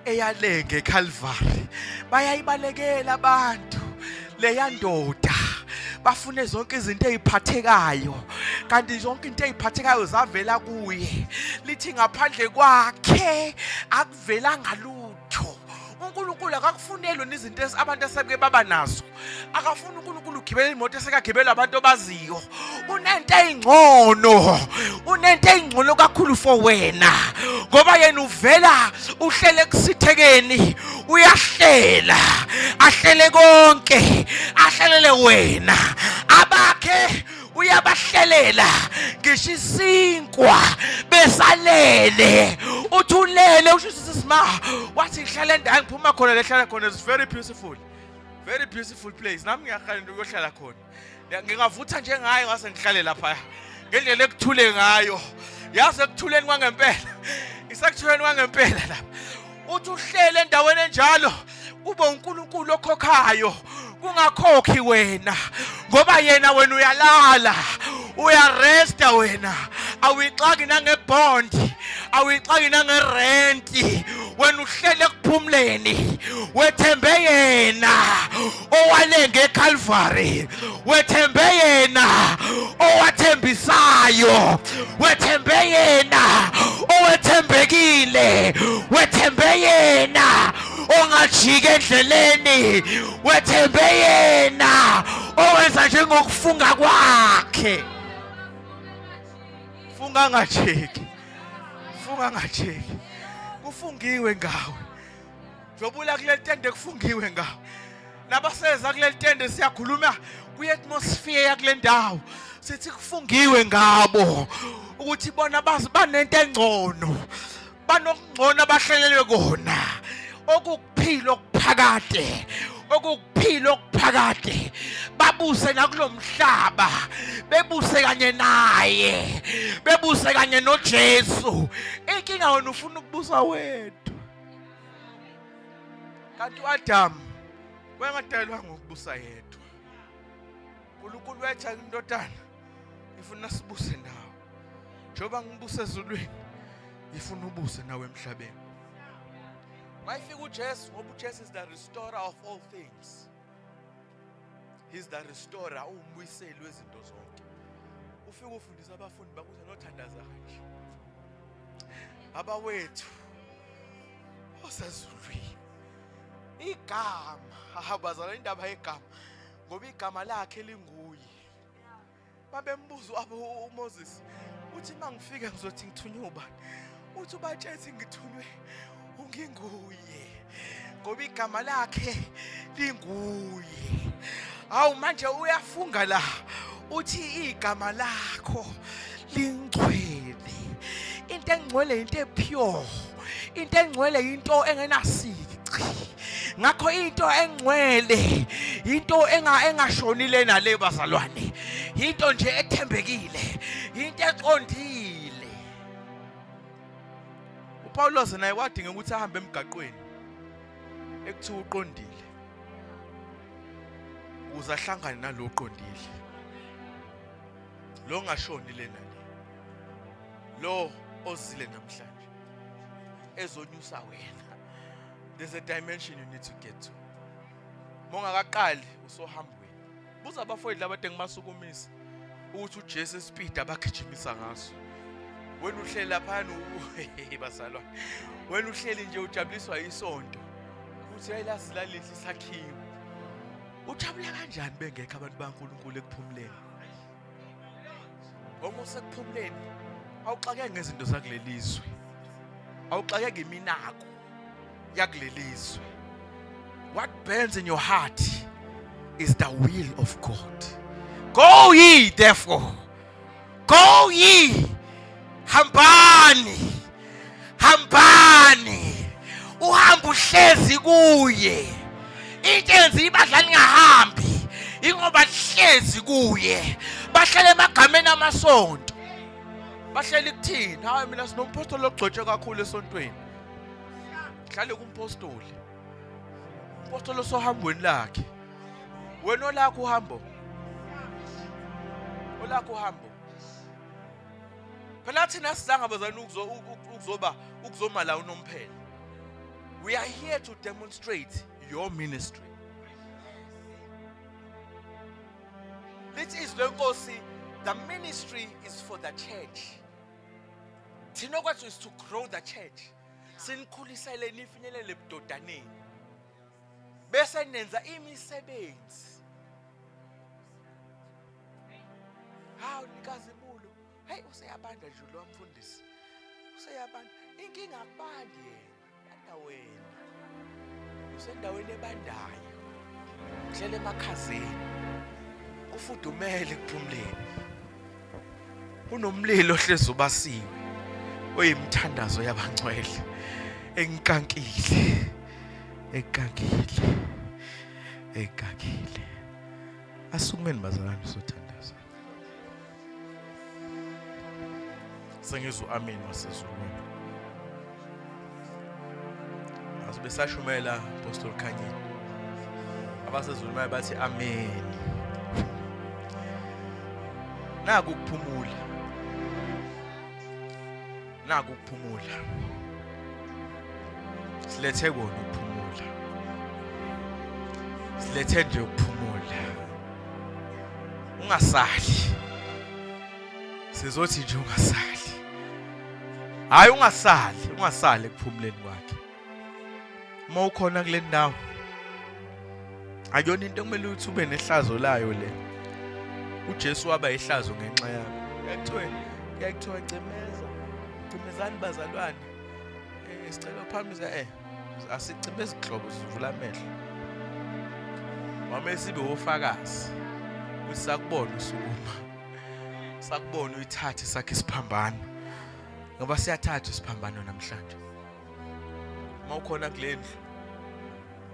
eyalenge eCalvary. Bayayibalekela abantu leya ndoda, bafune zonke izinto eziphathekayo kanti zonke izinto eziphathekayo zavela kuye. Lithi ngaphandle kwakhe akuvelanga lutho. uNkulunkulu akakufunelwe izinto abantu asebeke baba nazo. Akafuni uNkulunkulu ugibele imoto esekagibela abantu abaziyo. Unento eyingcono, unento eyingcono kakhulu for wena ngoba yena uvela uhlele kusithekeni, uyahlela ahlele konke, ahlelele wena abakhe uyabahlelela ngisho isinkwa besalele. Uthulele usho sisima wathi ngihlala endaweni ngiphuma khona lehlala khona is very beautiful, very beautiful place. Nami ngiyakhanda ukuyohlala khona, ngingavutha njengayo ngase ngihlale lapha ngendlela ekuthule ngayo. Yazi ekuthuleni kwangempela, isekuthuleni kwangempela lapha. Uthi uhlele endaweni enjalo kube uNkulunkulu okhokhayo, kungakhokhi wena ngoba yena wena uyalala, uyaresta wena, awuyixaki nangebond, awuyixaki nangerenti. Wena uhlele ekuphumleni, wethembe yena owalenge eCalvary, wethembe yena owathembisayo, wethembe yena owethembekile, wethembe yena ongajika endleleni, wethembe yena owenza njengokufunga kwakhe. Funga ngajiki, funga ngajiki, kufungiwe ngawe. Jobula kule tende kufungiwe ngawe. Nabaseza kule tende siyakhuluma kwi-atmosphere yakule ndawo, sithi kufungiwe ngabo ukuthi bona bazi banento engcono, banokungcono abahlelelwe kona, okukuphila okuphakade, okukuphila okuphakade. Babuse nakulomhlaba, bebuse kanye naye, bebuse kanye noJesu. Inkinga wena ufuna ukubusa wedwa, kanti uAdam wengadalwa ngokubusa yedwa. uNkulunkulu wetha indodana ifuna sibuse nawe. Njoba ngibuse ezulwini ifuna ubuse nawe emhlabeni. Mayifika uJesu ngoba uJesu is the restorer of all things. He's the restorer, umbuyiseli wezinto zonke. Ufika ufundisa abafundi bakuze nothandaza kanje. Abawethu osezulwini. Igama, abazala indaba yegama ngoba igama lakhe linguye. Babembuza uMoses uthi mangifika ngizothi ngithunywe ubani? Uthi ubatshethi ngithunywe unginguye ngoba igama lakhe linguye. Awu manje uyafunga la uthi igama lakho lingcwele. Into engcwele into epure, into engcwele into engenasici. Ngakho into engcwele into engashonile nale bazalwane, into nje ethembekile, into eqondile. uPawulos naye wadinga ukuthi ahambe emgaqweni ekuthiwa uqondile ukuze ahlangane nalo uqondile, lo ngashonile nale, lo ozile namhlanje ezonyusa wena. There's a dimension you need to get to. Mongakaqali usohambweni. Buza abafowethu laba engimasukumisa ukuthi uJesu speed abagijimisa ngaso. Wena uhleli lapha bazalwane. Wena uhleli nje ujabuliswa isonto. Uthi hayilazi la lihle isakhiwo. Ujabula kanjani bengekho abantu baNkulunkulu ekuphumuleni? Uma usekuphumuleni awuxakeke ngezinto zakulelizwe. Awuxakeke iminako yakulelizwe. What burns in your heart is the will of God. Go ye therefore. Go ye. Hambani. Hambani. Uhamba uhlezi kuye. Into enza ibadla lingahambi ingoba lihlezi kuye. Bahlele emagameni amasonto. Bahleli kuthini? Hayi mina sinompostoli ogcotshwe kakhulu esontweni. Hlale kumpostoli. Umpostoli osohambweni lakhe. Wena olakho uhambo. Olakho uhambo. Phela thina sihlangabezana ukuzoma la unomphela. We are here to demonstrate your ministry. This is Lenkosi. The ministry is for the church. Thina kwethu is to grow the church. Sinikhulisele nifinyelele ebudodaneni. Bese nenza imisebenzi. Hawu nikazi Bulu. Hey useyabanda nje lo mfundisi. Useyabanda. Inkinga akubandi yena. Yanda wena. Usendaweni ebandayo. Uhlele emakhazeni. Ufudumele kuphumleni. Unomlilo ohlezi ubasiwe. Oyimthandazo yabangcwele. Enkankile. Ekankile. Ekankile. Asukumeni bazalwane sothandaza. Sengizwe amen wasezulwini. Asibe sashumela Apostle Khanyile. Abasezulwini bathi amen. Naku ukuphumula. Naku ukuphumula. Silethe kona ukuphumula. Silethe nje ukuphumula. Ungasali. Sizothi nje ungasali. Hayi ungasali ekuphumuleni kwakhe. Uma ukhona kule ndawo. Ayona into kumele uthi ube nehlazo layo le. uJesu waba ihlazo ngenxa yakho. Kuyakuthiwa cimezani bazalwane. Sicela phambili asicime izihlobo sivula amehlo. Wame sibe ofakazi. Usakubona usukuma. Sakubona uyithathe sakhe isiphambano. Ngoba siyathatha isiphambano namhlanje. Mawukhona kulendlu.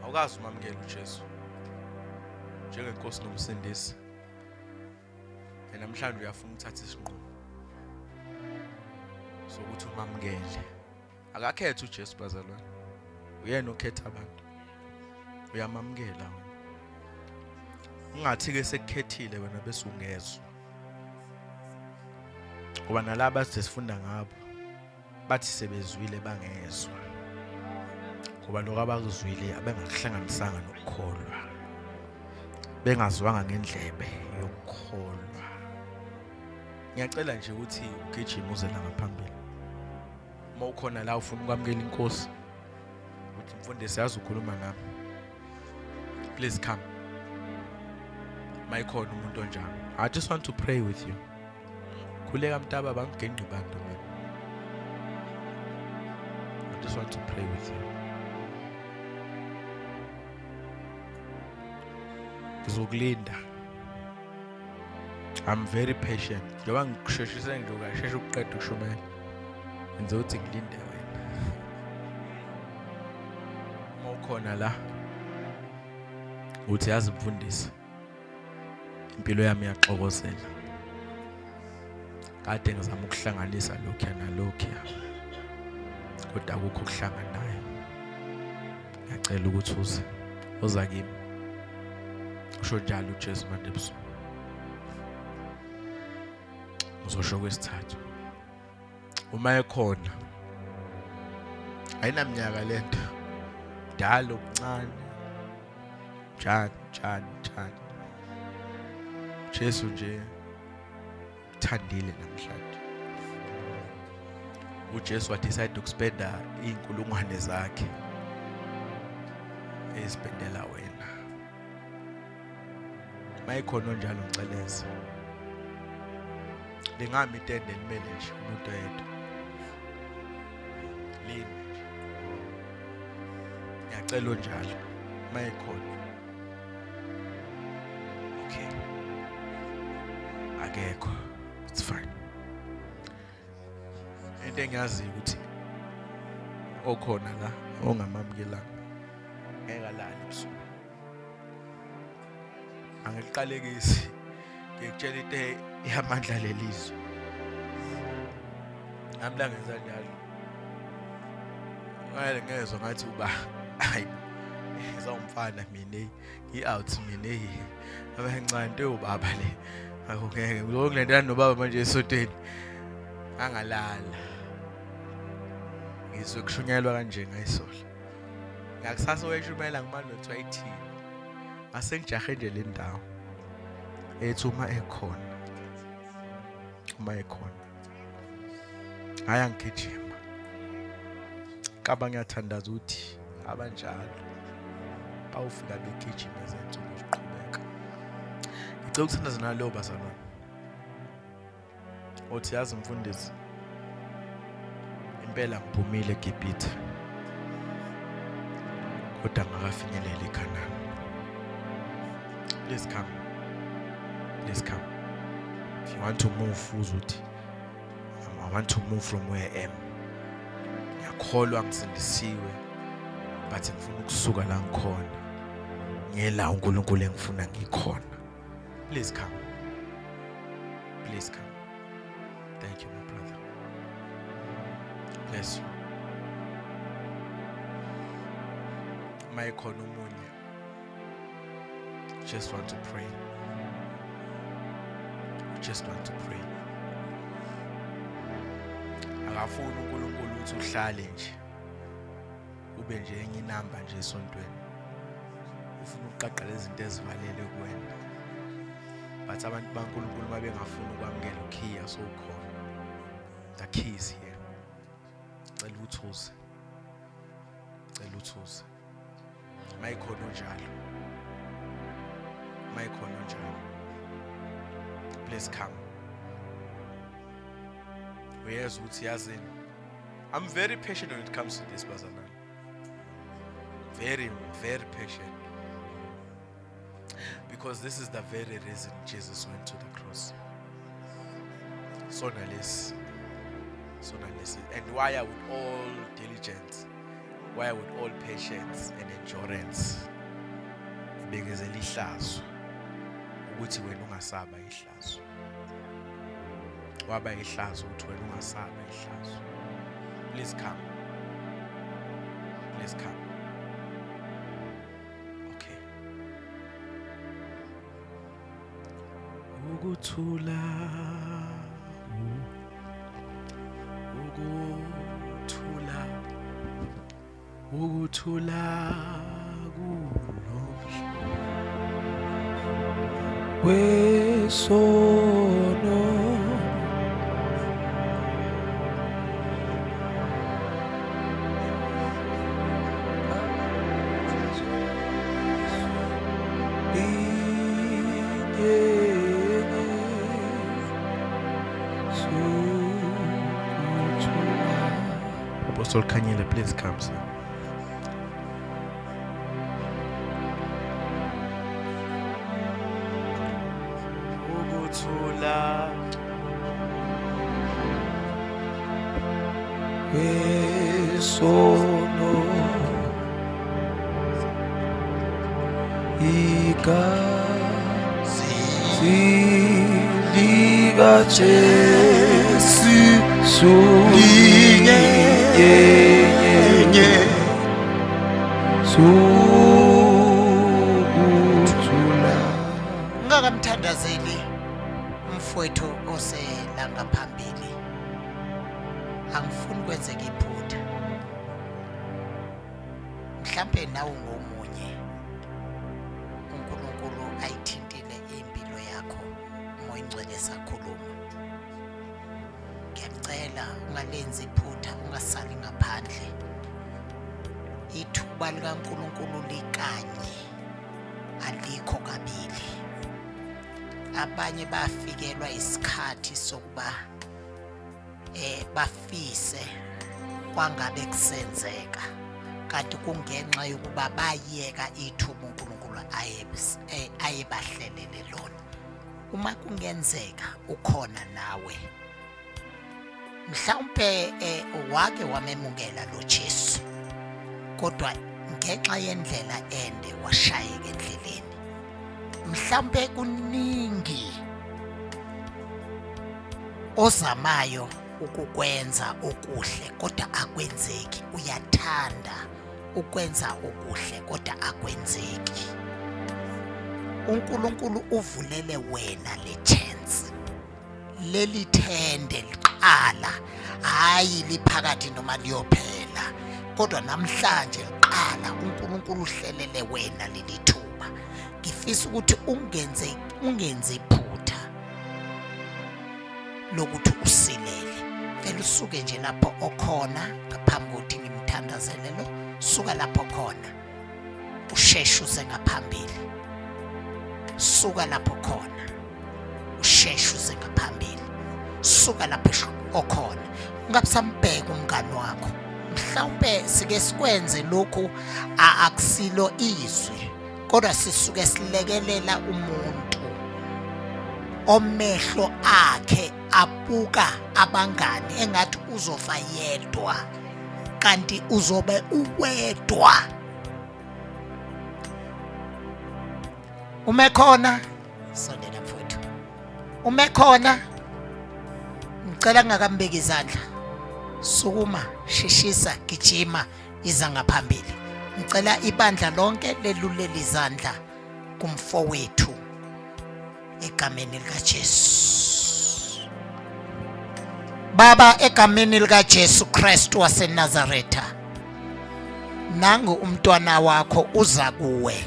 Awukazi umamukela uJesu. Njengenkosi nomsindisi. Namhlanje uyafuna ukuthatha isinqumo sokuthi umamukele. Akakhethe uJesu bazalwane. Uyena okhetha abantu. Uyamamukela wena. Ungathi ke sekukhethile wena bese ungezwe. Ngoba nalabo sifunda ngabo bathi sebezwile bangezwa. Ngoba lokho abakuzwile abengakuhlanganisanga nokukholwa. Bengazwanga ngendlebe yokukholwa. Ngiyacela nje ukuthi ugijime uze la ngaphambili. Uma ukhona la ufuna ukwamukela inkosi, uthi mfundisi yazi ukhuluma nami. Please come. Mayikhona umuntu onjalo. I just want to pray with you. Khuleka mntaba bangigenqi bantu mina. I just want to pray with you. Ngizokulinda. I'm very patient. Njengoba ngikusheshise nje ukasheshe ukuqeda ukushumayela. Ngizothi uthi ngilinde wena. Uma ukhona la uthi yazi mfundisi. Impilo yami iyaxokozela. Kade ngizama ukuhlanganisa lokho nalokho. Kodwa akukho ukuhlanganayo. Ngiyacela ukuthi uza kimi. Usho njalo uJesu manje ebusuku. Uzosho kwesithathu. Uma ekhona ayinaminyaka lento. Dala okuncane. Njani. Jesu nje uthandile namhlanje. uJesu wadecide ukuspenda inkulungwane zakhe ezipendela wena. Mayikhona njalo ngiceleza. lingami itende limele nje umuntu oyedwa lini nje ngiyacela njalo mayikhona okay akekho it's fine into engiyaziyo ukuthi okhona la ongamamukelanga ngeke alale ebusuku angiqalekisi ngikutshela into yamandla lelizwe nami ngenza njalo ngezwe ngathi uba hayi ngizawumfana mina ngi-out mina abancane into yobaba le akungeke ngizokulendana nobaba manje esoteni angalala ngizwe kushunyelwa kanje ngayisola ngakusasa weshumela ngimali nothiwa ithini ngase ngijahe nje le ndawo ethi uma ekhona haya ngigijima kaba ngiyathandaza ukuthi abanjalo bawufika begijima ezensuku ziqhubeka ngicela ukuthandaza nalo bazalwane othi yazi mfundisi impela ngiphumile eGibhithe kodwa ngakafinyelela eKhanani please come if you want to move uzuthi I want to move from where I am ngiyakholwa ngisindisiwe but ngifuna ukusuka la ngikhona ngiyela uNkulunkulu engifuna ngikhona please come thank you my brother bless you mayikhona umunye just want to pray akafuni uNkulunkulu ukuthi uhlale nje ube nje enye inamba nje esontweni ufuna ukuqaqala izinto ezivalele kuwena but abantu baNkulunkulu babengafuni ukwamukela ukhiya sokhona the key is here cela uthuze mayikhona njalo please come uyezwa ukuthi yazini I'm very patient when it comes to this bazalwane very patient because this is the very reason Jesus went to the cross sona lesi and why with all diligence why with all patience and endurance bekezela ihlazo ukuthi wena ungasaba ihlazo waba ihlazo ukuthi wena ungasaba ihlazo please come okay ukuthula wesono Apostle Kanyele, please come, sir. wesono lika Jesu linye sukuthula ngakamthandazeli mfowethu osela ngaphambili angifuni kwenzeka iphutha mhlambe nawe ngomunye uNkulunkulu ayithintile impilo yakho umoya ingcwele sakhuluma ngiyacela ungalenzi iphutha ungasali ngaphandle ithuba likaNkulunkulu likanye alikho kabili abanye bafikelwa isikhathi sokuba bafise kwangabe kusenzeka, kanti kungenxa yokuba bayeka ithuba uNkulunkulu ayebahlelele lona. Uma kungenzeka ukhona nawe mhlawumbe wake wamemukela lo Jesu, kodwa ngenxa yendlela ende washayeka endleleni. Mhlawumbe kuningi ozamayo ukukwenza okuhle kodwa akwenzeki, uyathanda ukwenza okuhle kodwa akwenzeki. uNkulunkulu uvulele wena le chance, leli thende liqala, hayi liphakathi noma liyophela, kodwa namhlanje liqala. uNkulunkulu uhlelele wena leli thuba. Ngifisa ukuthi ungenze iphutha lokuthi usilele. Vele usuke nje lapho okhona, ngaphambi kokuthi ngimthandazele lo, suka lapho khona usheshe uze ngaphambili. Suka lapho khona usheshe uze ngaphambili. Suka lapho okhona, ungabusambheka umngani wakho. Mhlawumbe sike sikwenze lokhu akusilo izwi, kodwa sisuke silekelela umuntu omehlo akhe abuka abangani engathi uzofa yedwa, kanti uzobe uwedwa. Umekhona? Sondela mfowethu. Umekhona? Ngicela ngakambeki izandla. Sukuma, sheshisa, gijima, iza ngaphambili. Ngicela ibandla lonke lelulele izandla kumfowethu egameni likaJesu. Baba, egameni likaJesu Kristu waseNazaretha, nangu umntwana wakho uza kuwe.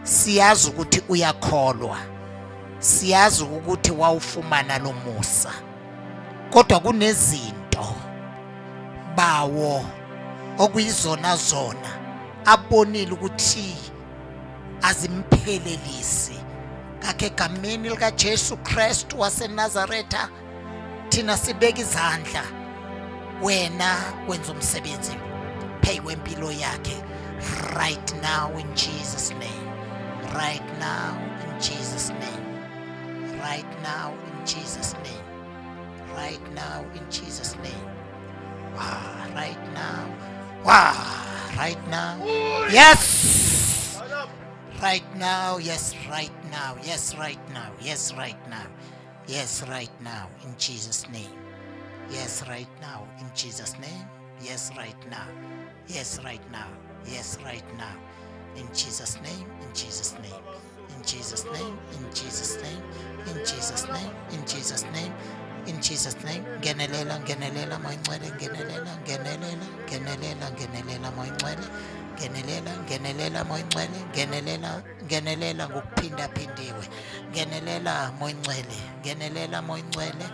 Siyazi ukuthi uyakholwa, siyazi ukuthi wawufumana lo musa, kodwa kunezinto bawo okuyizona zona abonile ukuthi azimphelelisi. Ngakho egameni likaJesu Kristu waseNazaretha thina sibeka izandla, wena wenza umsebenzi phezu kwempilo yakhe right now in Jesus name. Right now in Jesus name. Right now in Jesus name. Right now in Jesus name. Right now. Right now. Yes. Right now. Yes, right now. Yes, right now. Yes, right now. Yes, right now in Jesus name. Yes, right now in Jesus name. Yes, right now. Yes, right now. Yes, right now. In Jesus' name, in Jesus' name, in Jesus' name, in Jesus' name, in Jesus' name, in Jesus' name, in Jesus' name. Genelela, genelela, moingcwele, genelela, genelela, genelela, genelela, moingcwele, genelela, genelela, moingcwele, genelela, genelela ngokuphinda phindiwe. Genelela moingcwele, genelela moingcwele,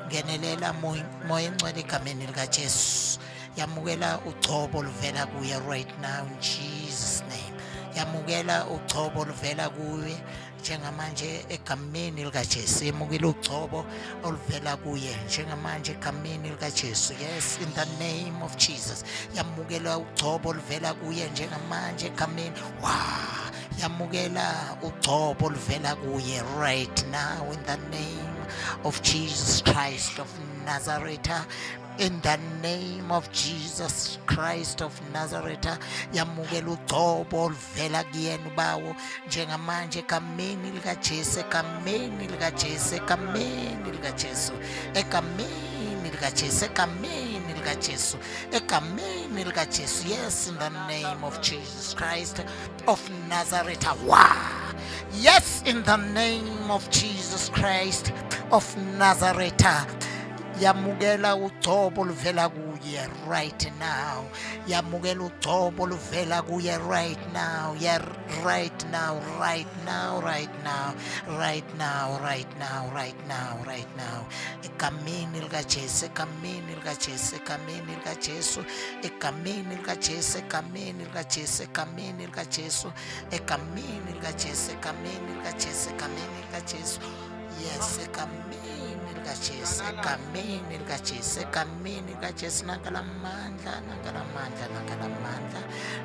genelela moingcwele egameni likaJesu. Yamukela ugcobo oluvela kuye right now in Jesus name. Yamukela ugcobo oluvela kuye njengamanje egameni likaJesu. Yamukela ugcobo oluvela kuye njengamanje egameni likaJesu. Yes, in the name of Jesus. Yamukela ugcobo oluvela kuye njengamanje egameni. Yamukela ugcobo oluvela kuye right now in the name of Jesus Christ of Nazareth. In the name of Jesus Christ of Nazareth, yamukela ugcobo oluvela kuyena bawo njengamanje egameni likaJesu, egameni likaJesu, egameni likaJesu, egameni likaJesu, egameni likaJesu, egameni likaJesu. Yes, in the name of Jesus Christ of Nazareth. Yes, in the name of Jesus Christ of Nazareth. yamukela ugcobo oluvela kuye right now, yamukela ugcobo oluvela kuye right now, yeah, right now, right now, right now, right now, right now, right now, right now, egameni likaJesu, egameni likaJesu, egameni likaJesu, egameni likaJesu, egameni likaJesu, egameni likaJesu, egameni likaJesu, egameni likaJesu, egameni likaJesu. Yes, egameni likaJesu, egameni likaJesu, egameni likaJesu, nangalamandla, nangalamandla, nangalamandla,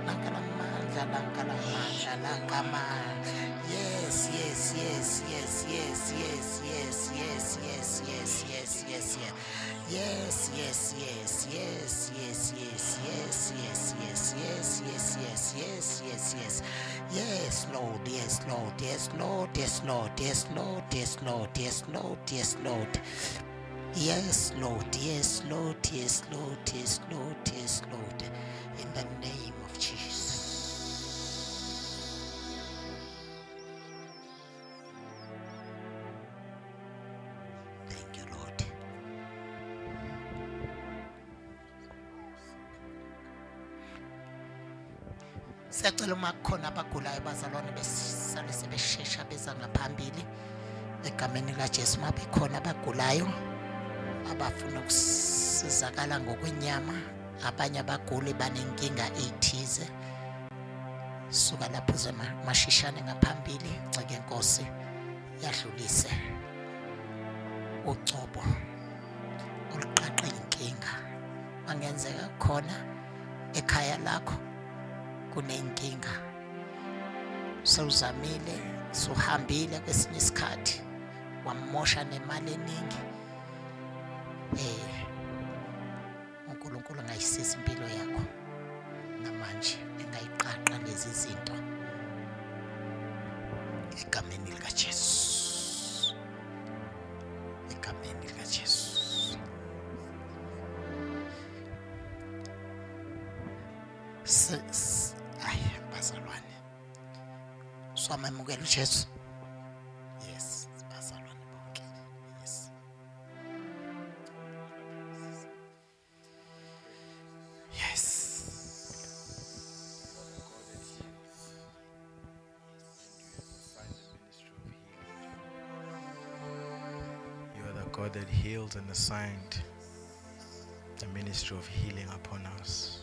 nangalamandla, nangalamandla, nangamandla. Yes, yes, yes, yes, yes, yes, yes, yes, yes, yes, yes, yes, yes. Yes, yes, yes, yes, yes, yes, yes, yes, yes, yes, yes, yes, yes, yes, yes. Yes, Lord, yes, Lord, yes, Lord, yes, Lord, yes, Lord, yes, Lord, yes, Lord, yes, Lord. Yes, Lord, yes, Lord, yes, Lord, yes, Lord, yes, Lord. In the name of Jesus. Thank you, Lord. Siyacela uma kukhona abagulayo bazalwane besale sebeshesha beza ngaphambili egameni likaJesu. Uma bekhona abagulayo abafuna ukusizakala ngokwenyama, abanye abaguli banenkinga ethize, suka lapho uze mashishane ngaphambili, ncike Nkosi yadlulise ugcobo oluqaqa inkinga. Angenzeka khona ekhaya lakho kunenkinga, sewuzamile, suhambile kwesinye isikhathi wamosha nemali eningi, uNkulunkulu angayisiza impilo yakho namanje, engayiqaqa lezi zinto egameni likaJesu, egameni likaJesu. Ayi bazalwane, swamamukela uJesu. Yes, bazalwane bonke. Yes. Yes. You are the God that heals and assigned the ministry of healing upon us.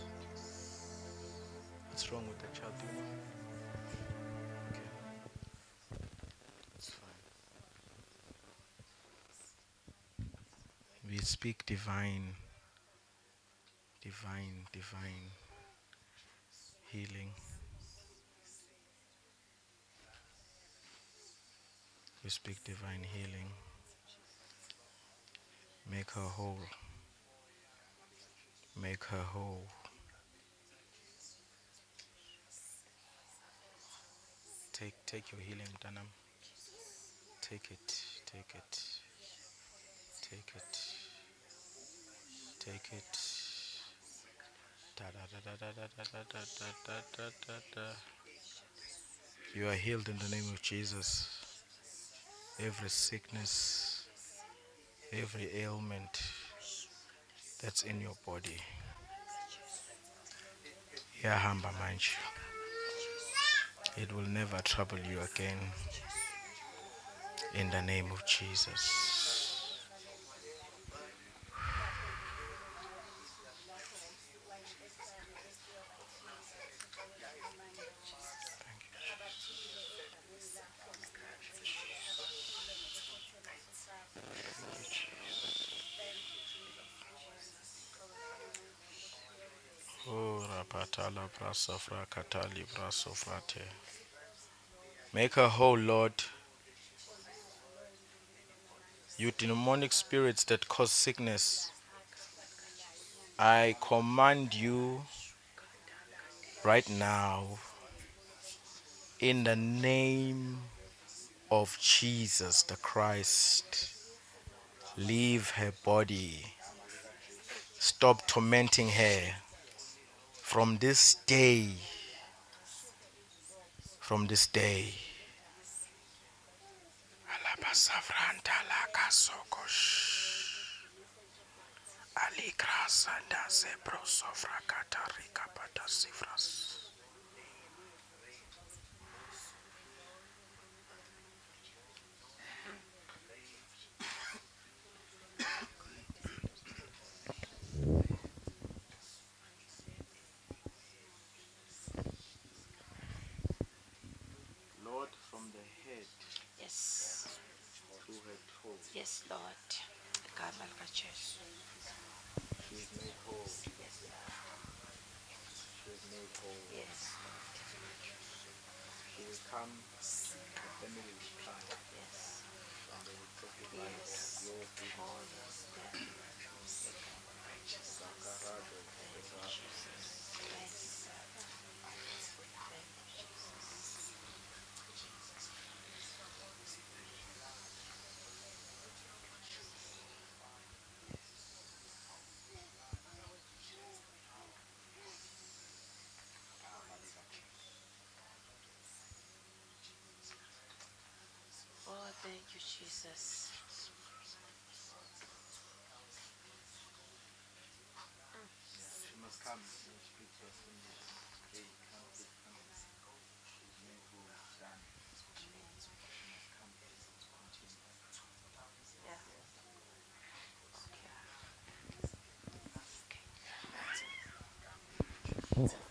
What's wrong with the child? Do you know? Okay. It's fine. We speak divine healing. We speak divine healing. Make her whole. Make her whole. Take your healing, Danam. Take it. Take it. Take it. Take it. Da da da da da da da da da da da da. You are healed in the name of Jesus. Every sickness, every ailment that's in your body. Yahamba manje. It will never trouble you again. In the name of Jesus. Make her whole, Lord. You demonic spirits that cause sickness, I command you right now in the name of Jesus the Christ. Leave her body. Stop tormenting her. From this day. Aligrasa da zebro sofra katarika pata sifras. Lord, from the head Yes. to her toe, Yes, Lord. Igama likaJesu. she is made whole. Yes, She is made whole. yes, She will come, the family will plant, yes, and they will testify yes. of your goodness. Oh, yes, Daddy. Sakarado, Sakarado. Thank you, Father. Thank you, Jesus. Oh, thank you, Jesus. She must come and speak to us in this. Hey, come, please come. She's made whole, done. She must come and continue. Yeah. Okay.